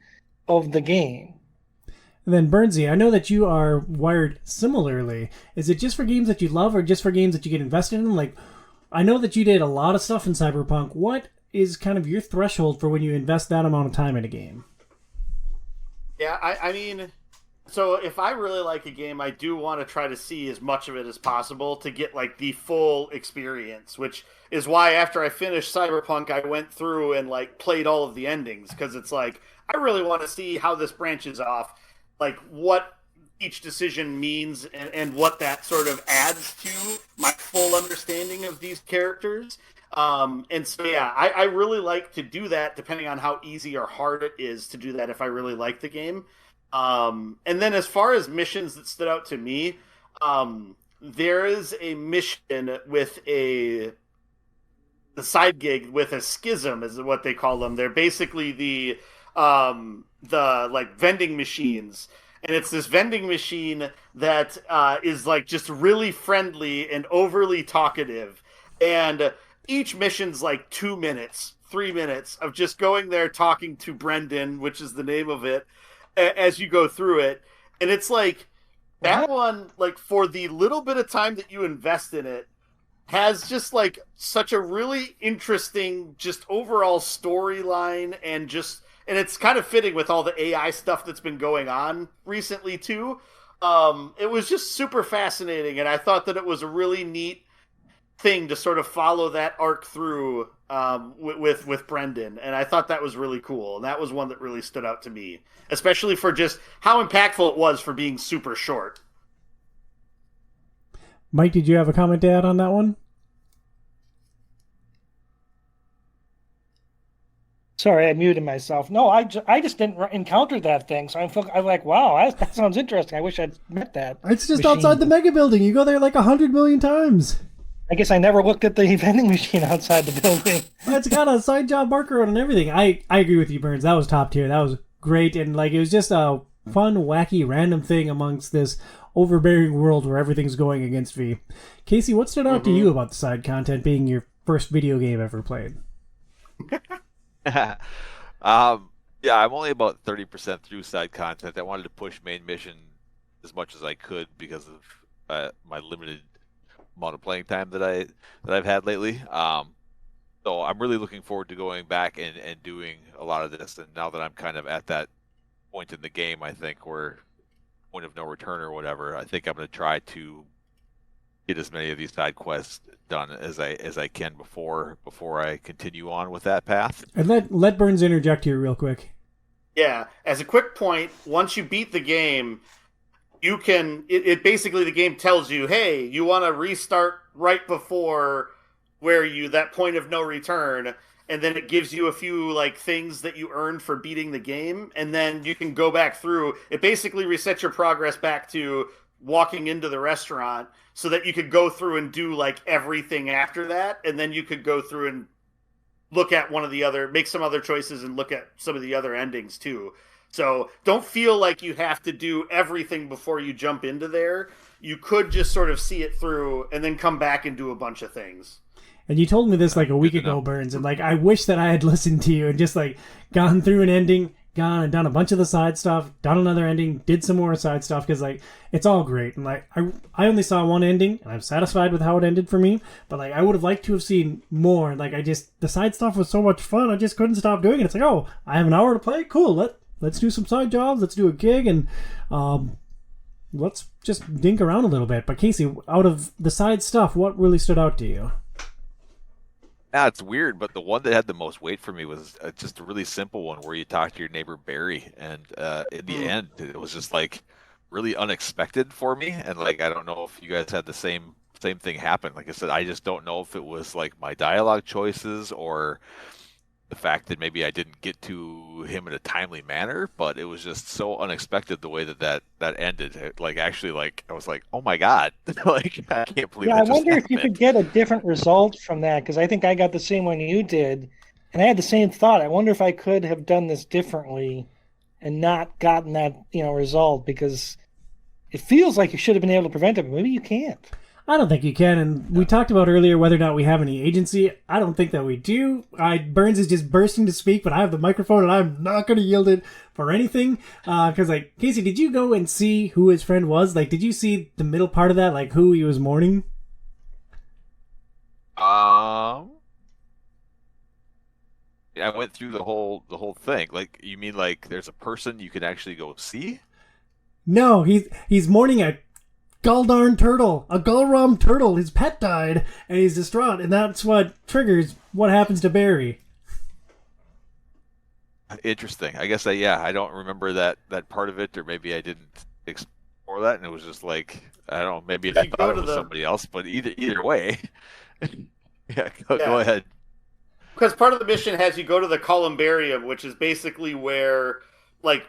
of the game. And then Bernsey, I know that you are wired similarly. Is it just for games that you love or just for games that you get invested in? Like, I know that you did a lot of stuff in Cyberpunk. What is kind of your threshold for when you invest that amount of time in a game? Yeah, I mean, so if I really like a game, I do want to try to see as much of it as possible to get like the full experience, which is why after I finished Cyberpunk, I went through and like played all of the endings because it's like I really want to see how this branches off, like what each decision means and what that sort of adds to my full understanding of these characters. And so, yeah, I really like to do that depending on how easy or hard it is to do that if I really like the game. And then as far as missions that stood out to me, there is a mission with the side gig with a schism is what they call them. They're basically the like vending machines. And it's this vending machine that is like just really friendly and overly talkative. And each mission's like 2 minutes, 3 minutes of just going there talking to Brendan, which is the name of it, as you go through it. And it's like that one, like for the little bit of time that you invest in it, has just like such a really interesting, just overall storyline and it's kind of fitting with all the AI stuff that's been going on recently too. It was just super fascinating, and I thought that it was a really neat thing to sort of follow that arc through with Brendan, and I thought that was really cool. And that was one that really stood out to me, especially for just how impactful it was for being super short. Mike, did you have a comment to add on that one? Sorry, I muted myself. No, I just didn't encounter that thing, so I'm like, wow, that sounds interesting. I wish I'd met that. It's just machine. outside the mega building. You go there like 100 million times. I guess I never looked at the vending machine outside the building. It's got a side job marker on and everything. I agree with you, Burns. That was top tier. That was great, and like it was just a fun, wacky, random thing amongst this overbearing world where everything's going against V. Casey, what stood out to you about the side content being your first video game ever played? Yeah, I'm only about 30% through side content. I wanted to push main mission as much as I could because of my limited amount of playing time that I've had lately. So I'm really looking forward to going back and doing a lot of this. And now that I'm kind of at that point in the game, I think, where point of no return or whatever, I think I'm going to try to get as many of these side quests done as I can before I continue on with that path. And let Burns interject here real quick. Yeah, as a quick point, once you beat the game, you can it basically the game tells you, hey, you want to restart right before that point of no return, and then it gives you a few like things that you earned for beating the game, and then you can go back through. It basically resets your progress back to walking into the restaurant so that you could go through and do like everything after that, and then you could go through and look at make some other choices and look at some of the other endings too. So don't feel like you have to do everything before you jump into there. You could just sort of see it through and then come back and do a bunch of things. And you told me this like a week ago, Burns, and like I wish that I had listened to you and just like gone through an ending, gone and done a bunch of the side stuff, done another ending, did some more side stuff, because like it's all great. And like I only saw one ending and I'm satisfied with how it ended for me, but like I would have liked to have seen more. Like the side stuff was so much fun, I just couldn't stop doing it. It's like, oh, I have an hour to play, cool, let's do some side jobs, let's do a gig, and let's just dink around a little bit. But Casey, out of the side stuff, what really stood out to you? Yeah, it's weird, but the one that had the most weight for me was just a really simple one where you talk to your neighbor Barry, and in the end, it was just like really unexpected for me. And like, I don't know if you guys had the same thing happen. Like I said, I just don't know if it was like my dialogue choices or the fact that maybe I didn't get to him in a timely manner, but it was just so unexpected the way that ended. Like actually, like I was like, oh my god, like I can't believe Yeah, that I just wonder if you could happened. get a different result from that, because I think I got the same one you did, and I had the same thought. I wonder if I could have done this differently and not gotten that, result, because it feels like you should have been able to prevent it, but maybe you can't. I don't think you can. And we talked about earlier whether or not we have any agency. I don't think that we do. Burns is just bursting to speak, but I have the microphone and I'm not going to yield it for anything. Because, like, Casey, did you go and see who his friend was? Like, did you see the middle part of that, like who he was mourning? I went through the whole thing. Like, you mean like there's a person you can actually go see? No, he's mourning a Guldarn turtle, a Gulrum turtle. His pet died, and he's distraught, and that's what triggers what happens to Barry. Interesting. I guess I don't remember that part of it, or maybe I didn't explore that, and it was just like I don't know. Maybe I You thought go it to was the somebody else, but either way, yeah. Go yeah. ahead. Because part of the mission has you go to the columbarium, which is basically where, like,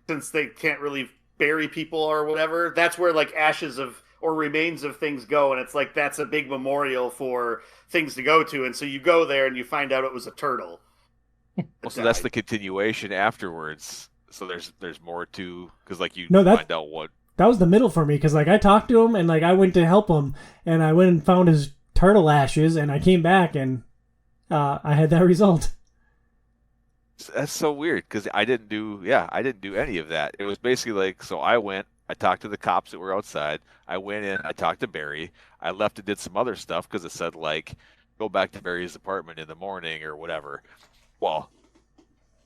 since they can't really bury people or whatever, that's where like ashes of or remains of things go, and it's like that's a big memorial for things to go to, and so you go there and you find out it was a turtle. Well, so that's the continuation afterwards. So there's more to because like you No, find out what. That was the middle for me, because like I talked to him and like I went to help him, and I went and found his turtle ashes, and I came back and I had that result. That's so weird because I didn't do any of that. It was basically like so I talked to the cops that were outside. I went in, I talked to Barry. I left and did some other stuff because it said like go back to Barry's apartment in the morning or whatever. Well,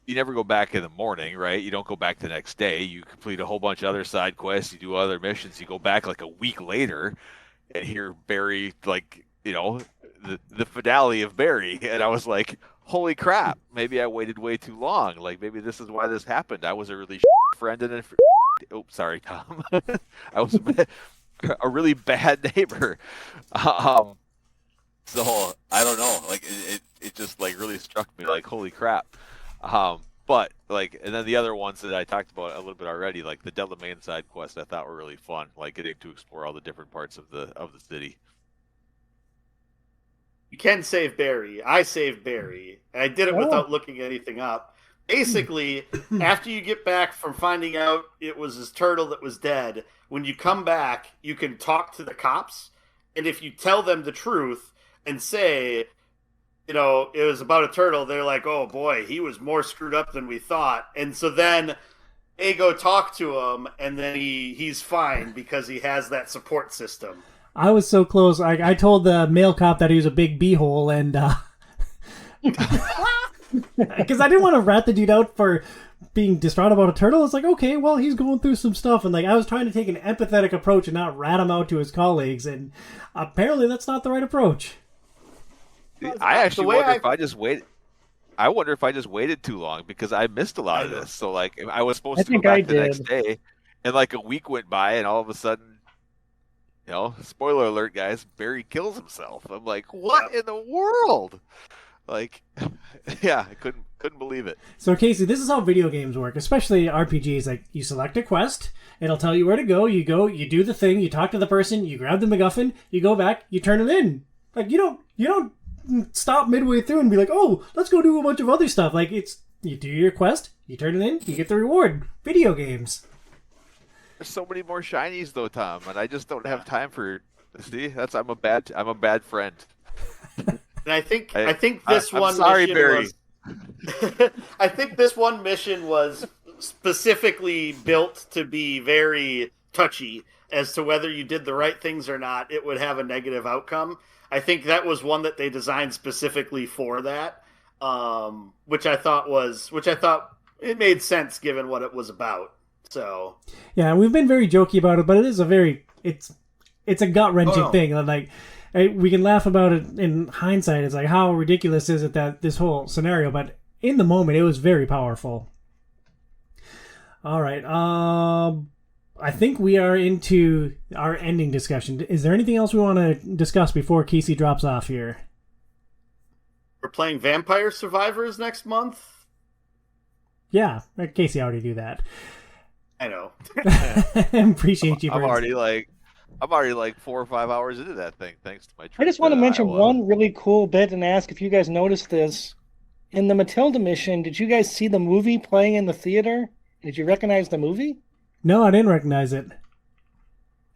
you never go back in the morning, right? You don't go back the next day. You complete a whole bunch of other side quests. You do other missions. You go back like a week later and hear Barry like the finale of Barry, and I was like, holy crap! Maybe I waited way too long. Like maybe this is why this happened. I was a really friend and sorry, Tom. I was a really bad neighbor. So I don't know. Like it just like really struck me. Like holy crap. But like, and then the other ones that I talked about a little bit already, like the Delamain side quests, I thought were really fun. Like getting to explore all the different parts of the city. You can save Barry. I saved Barry, and I did it without looking anything up. Basically, after you get back from finding out it was his turtle that was dead, when you come back, you can talk to the cops, and if you tell them the truth and say, it was about a turtle, they're like, oh boy, he was more screwed up than we thought. And so then they go talk to him, and then he's fine because he has that support system. I was so close. I told the male cop that he was a big beehole, and because I didn't want to rat the dude out for being distraught about a turtle. It's like, okay, well, he's going through some stuff, and like I was trying to take an empathetic approach and not rat him out to his colleagues, and apparently that's not the right approach. I actually wonder if I just waited. I wonder if I just waited too long because I missed a lot of this. So like I was supposed to go back the next day, and like a week went by, and all of a sudden. Spoiler alert, guys, Barry kills himself. I'm like, what in the world? Like, yeah, I couldn't believe it. So, Casey, this is how video games work, especially RPGs. Like, you select a quest, it'll tell you where to go, you do the thing, you talk to the person, you grab the MacGuffin, you go back, you turn it in. Like, you don't stop midway through and be like, oh, let's go do a bunch of other stuff. Like, you do your quest, you turn it in, you get the reward. Video games. There's so many more shinies though, Tom, and I just don't have time for. See, I'm a bad friend. And I think this I'm one. Sorry, mission Barry. Was, I think this one mission was specifically built to be very touchy as to whether you did the right things or not. It would have a negative outcome. I think that was one that they designed specifically for that, which I thought it made sense given what it was about. So yeah, we've been very jokey about it, but it is it's a gut wrenching thing. Like we can laugh about it in hindsight. It's like how ridiculous is it that this whole scenario, but in the moment it was very powerful. All right, I think we are into our ending discussion. Is there anything else we want to discuss before Casey drops off here? we're playing Vampire Survivors next month. Yeah, Casey already do that. I know. Appreciate you. I'm already like 4 or 5 hours into that thing, thanks to my trip. I just want to mention Iowa. one really cool bit and ask if you guys noticed this. In the Matilda mission, did you guys see the movie playing in the theater? Did you recognize the movie? No, I didn't recognize it.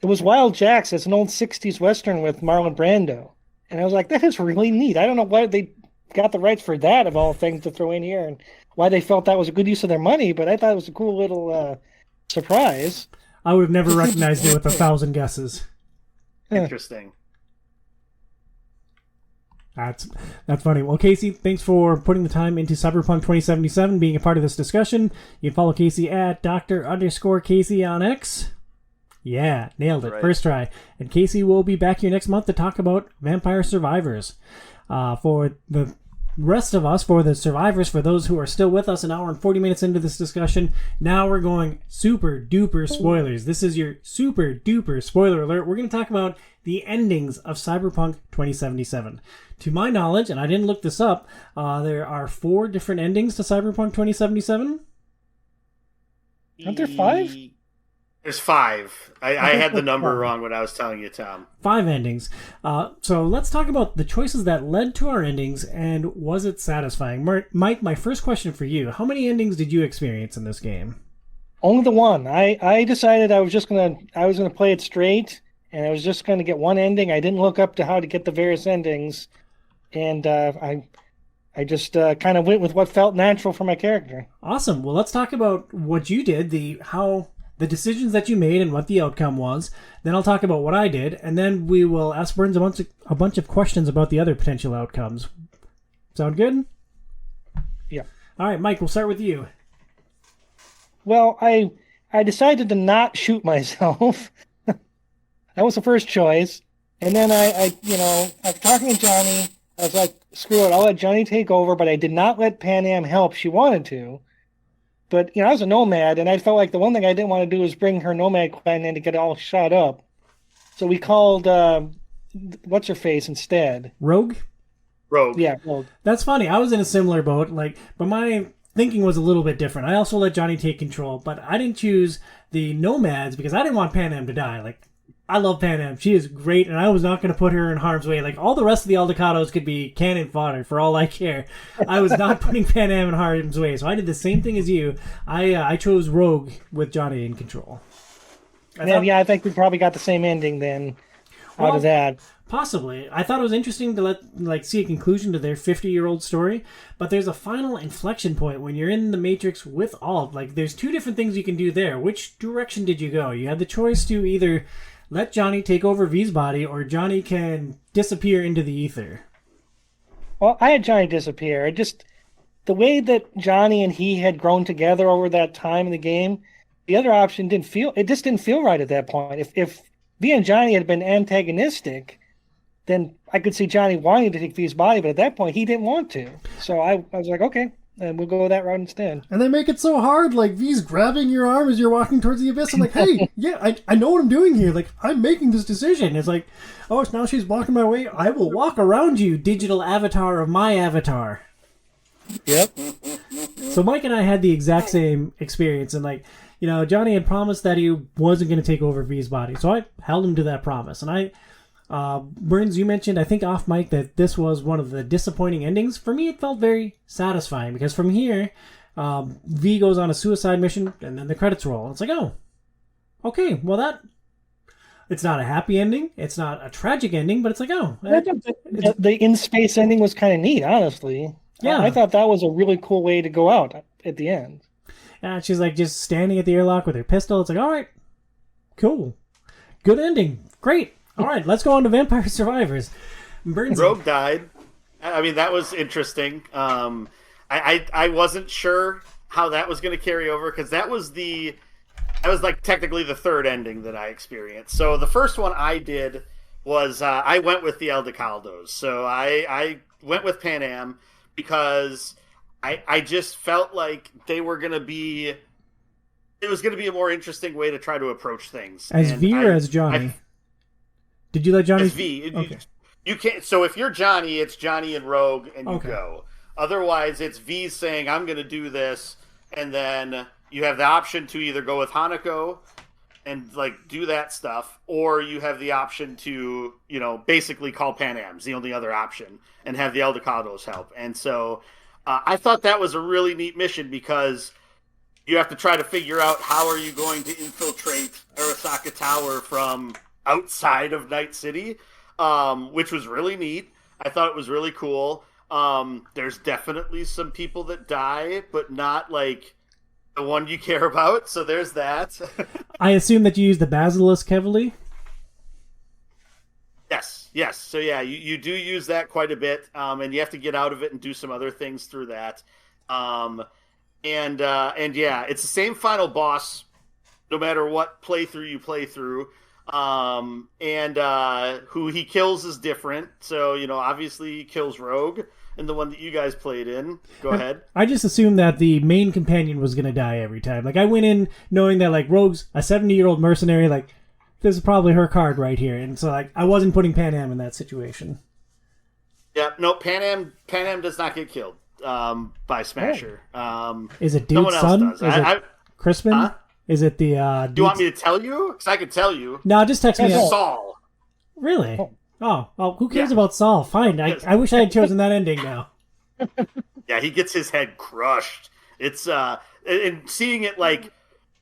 It was Wild Jacks. It's an old 60s Western with Marlon Brando. And I was like, that is really neat. I don't know why they got the rights for that, of all things, to throw in here, and why they felt that was a good use of their money, but I thought it was a cool little surprise. I would have never recognized it with 1,000 guesses. Interesting. That's funny. Well, Casey, thanks for putting the time into Cyberpunk 2077, being a part of this discussion. You can follow Casey at Dr_Casey on X. Yeah, nailed it. Right. First try. And Casey will be back here next month to talk about Vampire Survivors. For the rest of us, for the survivors, for those who are still with us an hour and 40 minutes into this discussion, now we're going super duper spoilers. This is your super duper spoiler alert. We're going to talk about the endings of Cyberpunk 2077. To my knowledge, and I didn't look this up, there are 4 different endings to Cyberpunk 2077. Aren't there 5? There's 5. I had the number wrong when I was telling you, Tom. 5 endings. So let's talk about the choices that led to our endings, and was it satisfying? Mike, my first question for you: how many endings did you experience in this game? Only the one. I decided I was gonna play it straight, and I was just gonna get one ending. I didn't look up to how to get the various endings, and I just kind of went with what felt natural for my character. Awesome. Well, let's talk about what you did, the decisions that you made and what the outcome was. Then I'll talk about what I did, and then we will ask Burns a bunch of questions about the other potential outcomes. Sound good? Yeah. All right, Mike, we'll start with you. Well, I decided to not shoot myself. That was the first choice. And then I was talking to Johnny. I was like, screw it, I'll let Johnny take over, but I did not let Pan Am help. She wanted to. But, I was a nomad, and I felt like the one thing I didn't want to do was bring her nomad clan in to get all shot up. So we called, what's-her-face instead? Rogue? Rogue. Yeah, Rogue. That's funny. I was in a similar boat, but my thinking was a little bit different. I also let Johnny take control, but I didn't choose the nomads because I didn't want Pan Am to die. I love Pan Am. She is great, and I was not going to put her in harm's way. All the rest of the Aldecados could be cannon fodder for all I care. I was not putting Pan Am in harm's way, so I did the same thing as you. I chose Rogue with Johnny in control. I think we probably got the same ending then out of that. Possibly. I thought it was interesting to see a conclusion to their 50-year-old story, but there's a final inflection point when you're in the Matrix with Alt. There's 2 different things you can do there. Which direction did you go? You had the choice to either let Johnny take over V's body, or Johnny can disappear into the ether. Well, I had Johnny disappear. The way that Johnny and he had grown together over that time in the game, the other option didn't feel right at that point. If V and Johnny had been antagonistic, then I could see Johnny wanting to take V's body, but at that point he didn't want to. So I was like, okay, and we'll go that route instead. And they make it so hard, V's grabbing your arm as you're walking towards the abyss. I'm like, hey, yeah, I know what I'm doing here. I'm making this decision. It's like, oh, now she's blocking my way. I will walk around you, digital avatar of my avatar. Yep. So Mike and I had the exact same experience, and Johnny had promised that he wasn't going to take over V's body, so I held him to that promise. And Burns, you mentioned, I think off mic, that this was one of the disappointing endings. For me, it felt very satisfying, because from here, V goes on a suicide mission, and then the credits roll. It's like, oh, okay, well it's not a happy ending, it's not a tragic ending, but it's like, oh. The in-space ending was kind of neat, honestly. Yeah. I thought that was a really cool way to go out at the end. And she's just standing at the airlock with her pistol. It's like, all right, cool. Good ending. Great. All right, let's go on to Vampire Survivors. Burns. Rogue died. I mean, that was interesting. I wasn't sure how that was going to carry over, because that was technically the third ending that I experienced. So the first one I did was I went with the Aldecaldos. So I went with Pan Am because I just felt like they were going to be... It was going to be a more interesting way to try to approach things. As V or as Johnny? Did you let Johnny... As V. Okay. You can't. So if you're Johnny, it's Johnny and Rogue, and you Okay. go. Otherwise, it's V saying, "I'm going to do this," and then you have the option to either go with Hanako and like do that stuff, or you have the option to, basically call Pan Am's the only other option, and have the Eldecados help. And so I thought that was a really neat mission because you have to try to figure out how are you going to infiltrate Arasaka Tower from outside of Night City, which was really neat. I thought it was really cool. There's definitely some people that die, but not like the one you care about. So there's that. I assume that you use the basilisk heavily. Yes. So yeah, you do use that quite a bit, and you have to get out of it and do some other things through that. And yeah, it's the same final boss, no matter what playthrough you play through. Who he kills is different. So obviously he kills Rogue in the one that you guys played in. Go ahead. I just assumed that the main companion was going to die every time. Like, I went in knowing that, like, Rogue's a 70-year-old mercenary. Like, this is probably her card right here. And so, like, I wasn't putting Pan Am in that situation. Yeah, no, Pan Am does not get killed by Smasher. Is it someone Dude's else son? does. Is it Crispin? Huh? Is it the Do you want me to tell you? Because I could tell you. No, just text me. It's Saul. Really? Oh, who cares Yeah. about Saul? Fine. I wish I had chosen that ending now. Yeah, he gets his head crushed. It's and seeing it like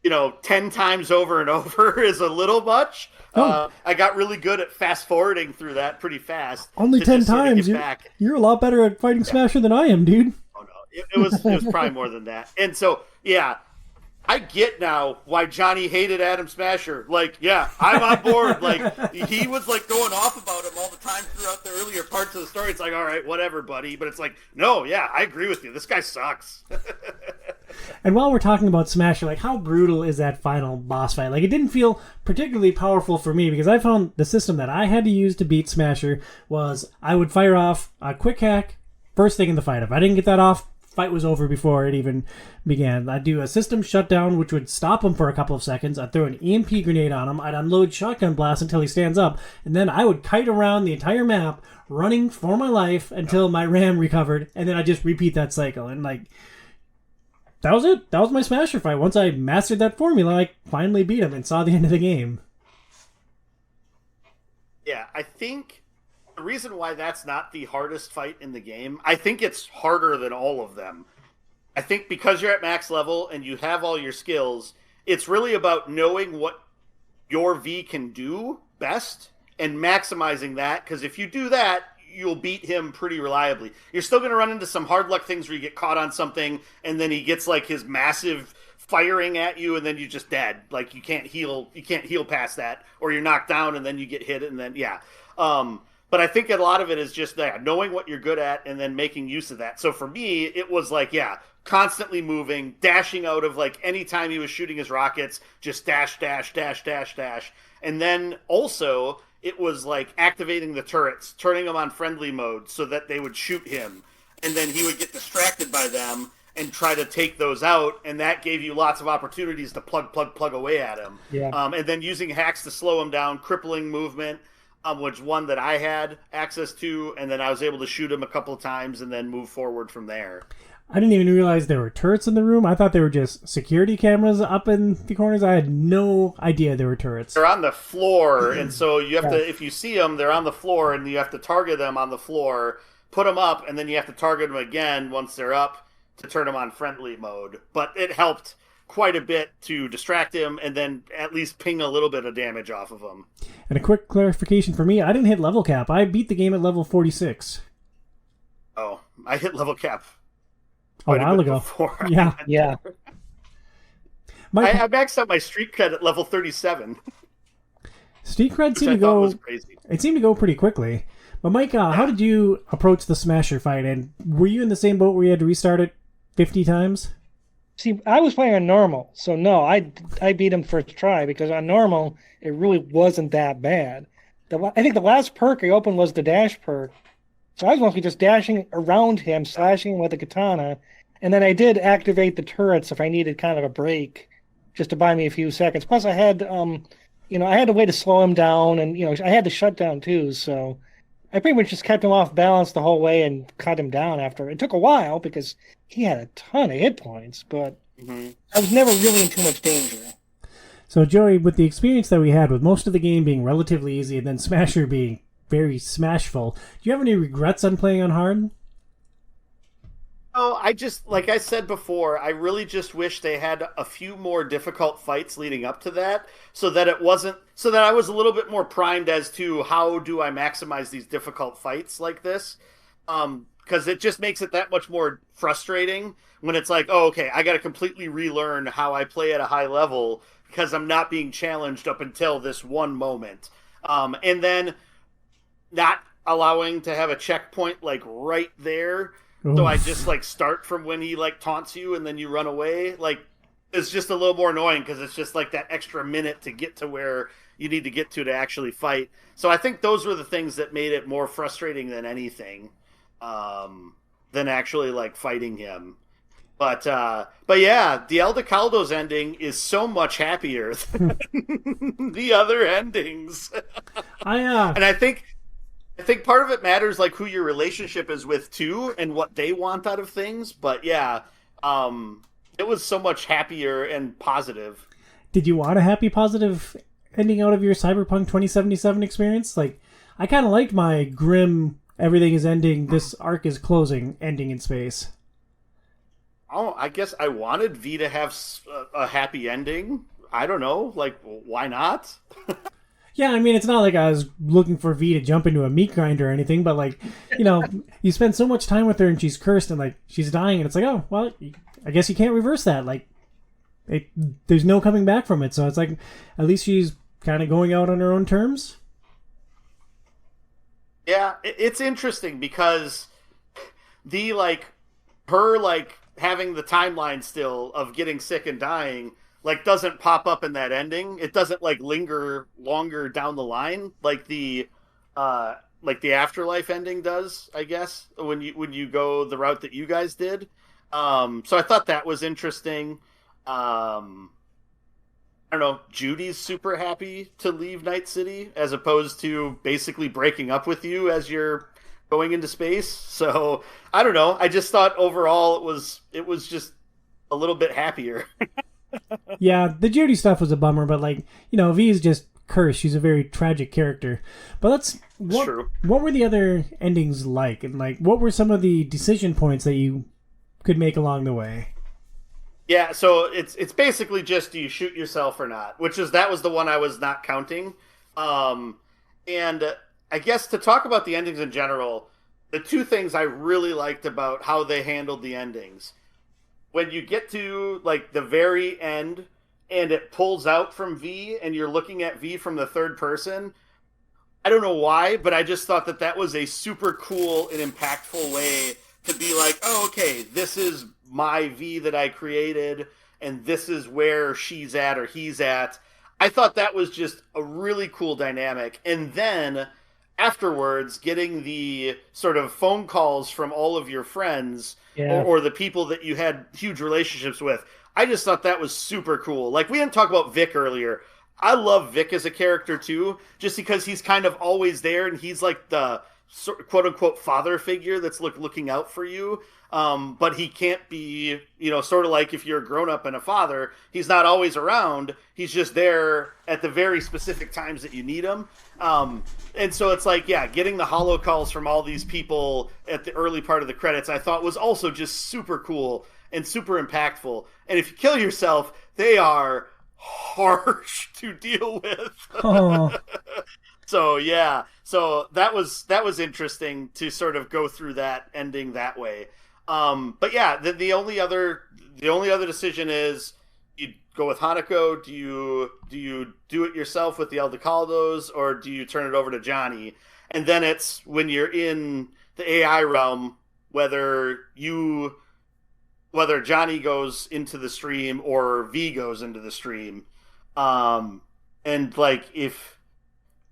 10 times over and over is a little much. I got really good at fast forwarding through that pretty fast. Only to 10 just sort of times. get back. You're a lot better at fighting Smasher than I am, dude. Oh no, it was probably more than that. And so yeah, I get now why Johnny hated Adam Smasher. Like, yeah, I'm on board. Like, he was like going off about him all the time throughout the earlier parts of the story. It's like, all right, whatever, buddy. But it's like, no, yeah, I agree with you. This guy sucks. And while we're talking about Smasher, like, how brutal is that final boss fight? Like, it didn't feel particularly powerful for me because I found the system that I had to use to beat Smasher was I would fire off a quick hack first thing in the fight. If I didn't get that off, fight was over before it even began. I'd do a system shutdown, which would stop him for a couple of seconds. I'd throw an EMP grenade on him. I'd unload shotgun blast until he stands up, and then I would kite around the entire map, running for my life until my RAM recovered, and then I'd just repeat that cycle. And like, that was it. That was my Smasher fight. Once I mastered that formula, I finally beat him and saw the end of the game. Yeah, I think the reason why that's not the hardest fight in the game, I think it's harder than all of them. I think because you're at max level and you have all your skills, it's really about knowing what your V can do best and maximizing that, because if you do that, you'll beat him pretty reliably. You're still going to run into some hard luck things where you get caught on something and then he gets like his massive firing at you and then you're just dead. Like you can't heal past that, or you're knocked down and then you get hit and then but I think a lot of it is just that, knowing what you're good at and then making use of that. So for me, it was like, constantly moving, dashing out of like any time he was shooting his rockets, just dash, dash, dash, dash, dash. And then also it was like activating the turrets, turning them on friendly mode so that they would shoot him. And then he would get distracted by them and try to take those out. And that gave you lots of opportunities to plug away at him. Yeah. And then using hacks to slow him down, crippling movement, which one that I had access to, and then I was able to shoot him a couple of times and then move forward from there. I didn't even realize there were turrets in the room. I thought they were just security cameras up in the corners. I had no idea there were turrets. They're on the floor, and so you have to, if you see them, they're on the floor, and you have to target them on the floor, put them up, and then you have to target them again once they're up to turn them on friendly mode. But it helped quite a bit to distract him and then at least ping a little bit of damage off of him. And a quick clarification for me, I didn't hit level cap. I beat the game at level 46. Oh, I hit level cap A while ago. before. Yeah. Yeah. I maxed out my street cred at level 37. Street cred Which seemed I to thought go. was crazy. It seemed to go pretty quickly. But Mike, how did you approach the Smasher fight? And were you in the same boat where you had to restart it 50 times? See, I was playing on normal, so no, I beat him first try because on normal it really wasn't that bad. I think the last perk I opened was the dash perk, so I was mostly just dashing around him, slashing him with a katana, and then I did activate the turrets if I needed kind of a break, just to buy me a few seconds. Plus, I had, I had a way to slow him down, and I had the shutdown too. So I pretty much just kept him off balance the whole way and cut him down after. It took a while because he had a ton of hit points, but I was never really in too much danger. So, Joey, with the experience that we had with most of the game being relatively easy and then Smasher being very smashful, do you have any regrets on playing on hard? Oh, I just, like I said before, I really just wish they had a few more difficult fights leading up to that so that it wasn't, so that I was a little bit more primed as to how do I maximize these difficult fights like this. Because it just makes it that much more frustrating when it's like, oh, okay, I got to completely relearn how I play at a high level because I'm not being challenged up until this one moment. And then not allowing to have a checkpoint like right there. So I just like start from when he like taunts you and then you run away. Like it's just a little more annoying because it's just like that extra minute to get to where you need to get to actually fight. So I think those were the things that made it more frustrating than anything, than actually like fighting him. But yeah, the El Caldo's ending is so much happier than the other endings. And I think part of it matters like who your relationship is with too and what they want out of things. But yeah, it was so much happier and positive. Did you want a happy, positive ending out of your Cyberpunk 2077 experience? Like, I kind of liked my grim, everything is ending, this arc is closing, ending in space. Oh, I guess I wanted V to have a happy ending. I don't know. Like, why not? Yeah, I mean, it's not like I was looking for V to jump into a meat grinder or anything, but, like, you know, you spend so much time with her and she's cursed and, like, she's dying, and it's like, oh, well, I guess you can't reverse that. Like, there's no coming back from it, so it's like, at least she's kind of going out on her own terms. Yeah, it's interesting because her, like, having the timeline still of getting sick and dying like doesn't pop up in that ending. It doesn't like linger longer down the line like the afterlife ending does, I guess, when you go the route that you guys did. So I thought that was interesting. I don't know, Judy's super happy to leave Night City as opposed to basically breaking up with you as you're going into space. So I don't know. I just thought overall it was just a little bit happier. Yeah, the Judy stuff was a bummer, but like, you know, V is just cursed. She's a very tragic character. But what were the other endings like? And like, what were some of the decision points that you could make along the way? Yeah, so it's basically just do you shoot yourself or not, that was the one I was not counting. And I guess to talk about the endings in general, the two things I really liked about how they handled the endings. When you get to like the very end and it pulls out from V and you're looking at V from the third person, I don't know why, but I just thought that was a super cool and impactful way to be like, oh, okay, this is my V that I created and this is where she's at or he's at. I thought that was just a really cool dynamic. And then afterwards, getting the sort of phone calls from all of your friends or the people that you had huge relationships with, I just thought that was super cool. Like, we didn't talk about Vic earlier. I love Vic as a character, too, just because he's kind of always there, and he's like the quote-unquote father figure that's looking out for you. But he can't be, sort of like if you're a grown-up and a father, he's not always around. He's just there at the very specific times that you need him. And so it's like, yeah, getting the holo calls from all these people at the early part of the credits, I thought was also just super cool and super impactful. And if you kill yourself, they are harsh to deal with. Oh. So yeah, so that was interesting to sort of go through that ending that way. But yeah, the only other decision is you go with Hanako. Do you do it yourself with the Aldecaldos, or do you turn it over to Johnny? And then it's when you're in the AI realm, whether Johnny goes into the stream or V goes into the stream. And like if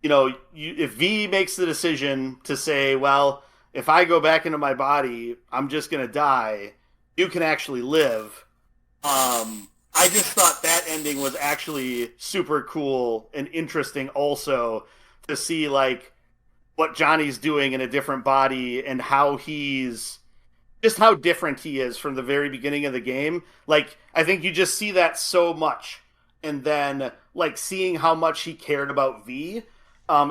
V makes the decision to say, well, if I go back into my body, I'm just going to die, you can actually live. I just thought that ending was actually super cool and interesting also to see, like, what Johnny's doing in a different body and how how different he is from the very beginning of the game. Like, I think you just see that so much. And then, like, seeing how much he cared about V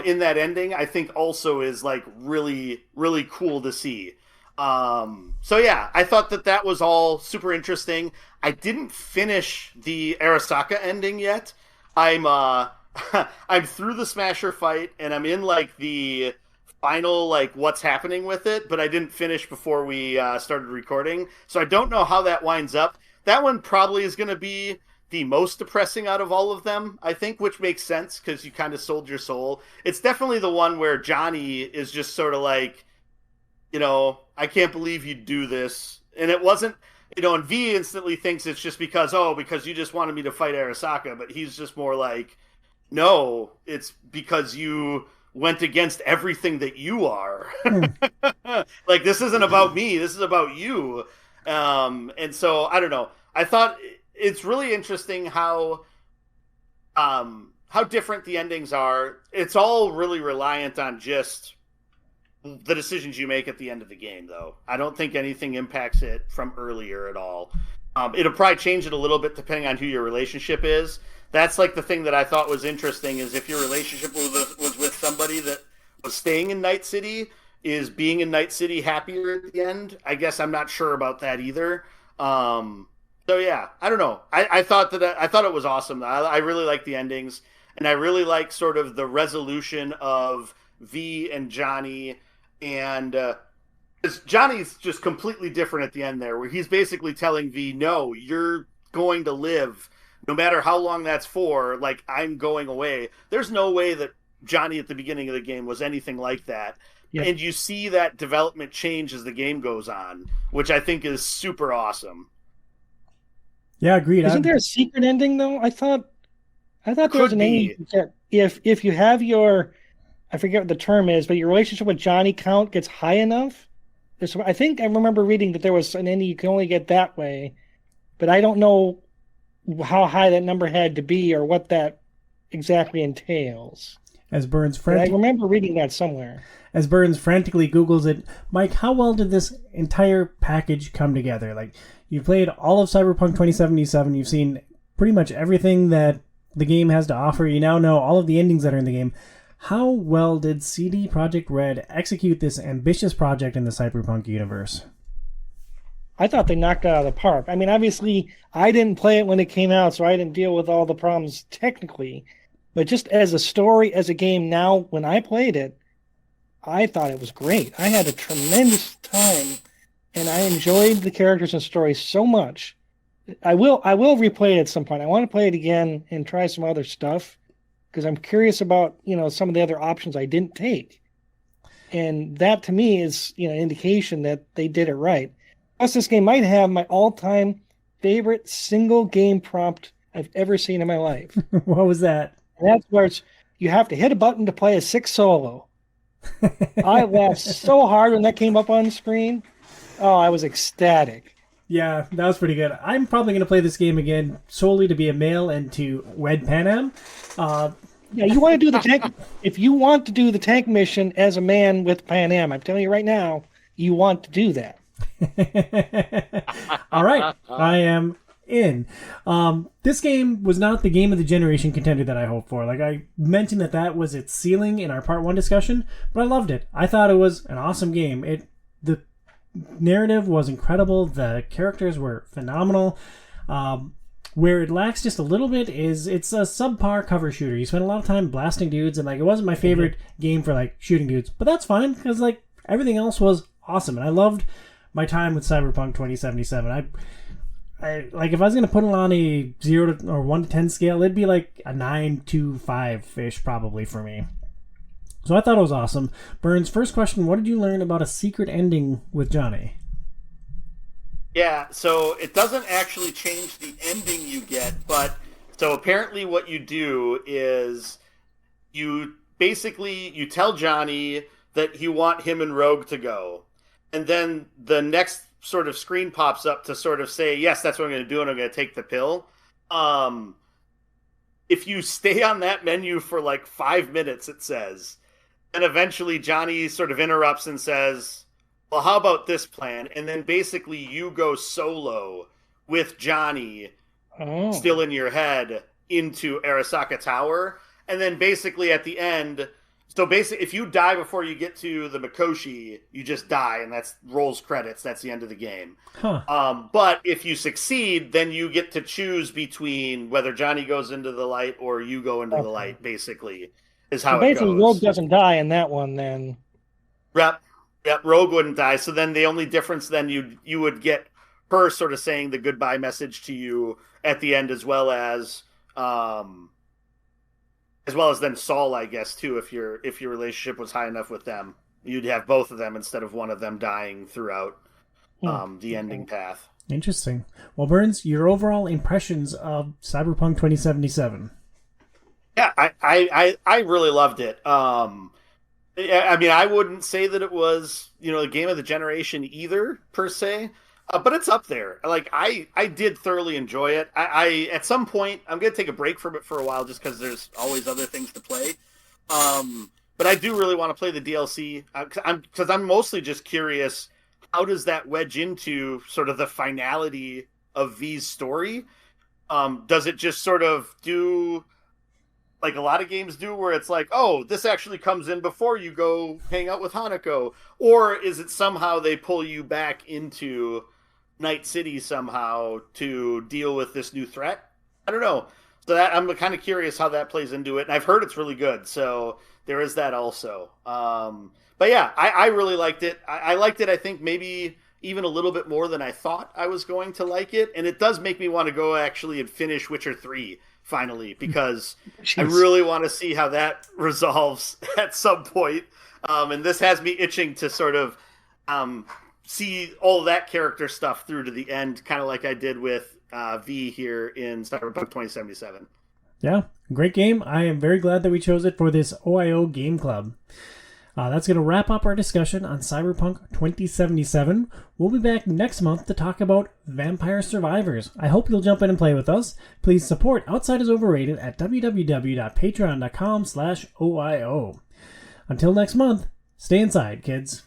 in that ending, I think also is, like, really, really cool to see. So yeah, I thought that was all super interesting. I didn't finish the Arasaka ending yet. I'm I'm through the Smasher fight, and I'm in, like, the final, like, what's happening with it, but I didn't finish before we started recording, so I don't know how that winds up. That one probably is going to be the most depressing out of all of them, I think, which makes sense because you kind of sold your soul. It's definitely the one where Johnny is just sort of like, I can't believe you'd do this. And it wasn't, and V instantly thinks it's just because you just wanted me to fight Arasaka, but he's just more like, no, it's because you went against everything that you are. Like, this isn't about me, this is about you. And so, I don't know. I thought it's really interesting how different the endings are. It's all really reliant on just the decisions you make at the end of the game, though. I don't think anything impacts it from earlier at all. It'll probably change it a little bit depending on who your relationship is. That's, like, the thing that I thought was interesting, is if your relationship was with somebody that was staying in Night City, is being in Night City happier at the end? I guess I'm not sure about that either. So yeah, I don't know. I thought it was awesome. I really like the endings, and I really like sort of the resolution of V and Johnny, and Johnny's just completely different at the end there, where he's basically telling V, no, you're going to live, no matter how long that's for. Like, I'm going away. There's no way that Johnny at the beginning of the game was anything like that. Yeah. And you see that development change as the game goes on, which I think is super awesome. Yeah, agreed. Isn't there a secret ending though? I thought there was an ending that if you have your, I forget what the term is, but your relationship with Johnny count gets high enough. I think I remember reading that there was an ending you can only get that way, but I don't know how high that number had to be or what that exactly entails. As Burns I remember reading that somewhere. As Burns frantically Googles it, Mike, how well did this entire package come together? Like, you've played all of Cyberpunk 2077, you've seen pretty much everything that the game has to offer, you now know all of the endings that are in the game. How well did CD Projekt Red execute this ambitious project in the Cyberpunk universe? I thought they knocked it out of the park. I mean, obviously, I didn't play it when it came out, so I didn't deal with all the problems technically. But just as a story, as a game now, when I played it, I thought it was great. I had a tremendous time, and I enjoyed the characters and story so much. I will replay it at some point. I want to play it again and try some other stuff because I'm curious about, some of the other options I didn't take. And that to me is, an indication that they did it right. Plus, this game might have my all-time favorite single game prompt I've ever seen in my life. What was that? And that's where you have to hit a button to play a 6 solo. I laughed so hard when that came up on the screen. Oh, I was ecstatic. Yeah, that was pretty good. I'm probably going to play this game again solely to be a male and to wed Panam. Yeah, you want to do the tank. If you want to do the tank mission as a man with Panam, I'm telling you right now, you want to do that. All right, I am in. This game was not the game of the generation contender that I hoped for. Like, I mentioned that was its ceiling in our part 1 discussion, but I loved it. I thought it was an awesome game. The narrative was incredible. The characters were phenomenal. Where it lacks just a little bit is it's a subpar cover shooter. You spend a lot of time blasting dudes, and, like, it wasn't my favorite game for, like, shooting dudes, but that's fine because, like, everything else was awesome, and I loved my time with Cyberpunk 2077. I like, if I was going to put it on a 0 or 1 to 10 scale, it'd be like a 9 to 5-ish probably for me. So I thought it was awesome. Burns, first question, what did you learn about a secret ending with Johnny? Yeah, so it doesn't actually change the ending you get, but so apparently what you do is you tell Johnny that you want him and Rogue to go. And then the next sort of screen pops up to sort of say, yes, that's what I'm going to do, and I'm going to take the pill. If you stay on that menu for like 5 minutes, it says, And eventually Johnny sort of interrupts and says, well, how about this plan? And then basically you go solo with Johnny still in your head into Arasaka Tower. And then basically at the end, so basically if you die before you get to the Mikoshi, you just die, and that's rolls credits. That's the end of the game. But if you succeed, then you get to choose between whether Johnny goes into the light or you go into the light, basically, is how it goes. Basically, Rogue doesn't die in that one, then. Yep, Rogue wouldn't die. So then the only difference then you would get her sort of saying the goodbye message to you at the end, as well as then Saul, I guess, too. If your relationship was high enough with them, you'd have both of them instead of one of them dying throughout the ending path. Interesting. Well, Burns, your overall impressions of Cyberpunk 2077? Yeah, I really loved it. I mean, I wouldn't say that it was, the game of the generation either, per se, but it's up there. Like, I did thoroughly enjoy it. I at some point, I'm going to take a break from it for a while just because there's always other things to play. But I do really want to play the DLC because I'm mostly just curious, how does that wedge into sort of the finality of V's story? Does it just sort of do like a lot of games do, where it's like, oh, this actually comes in before you go hang out with Hanako? Or is it somehow they pull you back into Night City somehow to deal with this new threat? I don't know. So that I'm kind of curious how that plays into it. And I've heard it's really good, so there is that also. But yeah, I really liked it. I liked it, I think, maybe even a little bit more than I thought I was going to like it. And it does make me want to go actually and finish Witcher 3 finally, because I really want to see how that resolves at some point. And this has me itching to sort of see all that character stuff through to the end, kind of like I did with V here in Cyberpunk 2077. Yeah, great game. I am very glad that we chose it for this OiO Game Club. That's going to wrap up our discussion on Cyberpunk 2077. We'll be back next month to talk about Vampire Survivors. I hope you'll jump in and play with us. Please support Outside is Overrated at www.patreon.com/OIO. Until next month, stay inside, kids.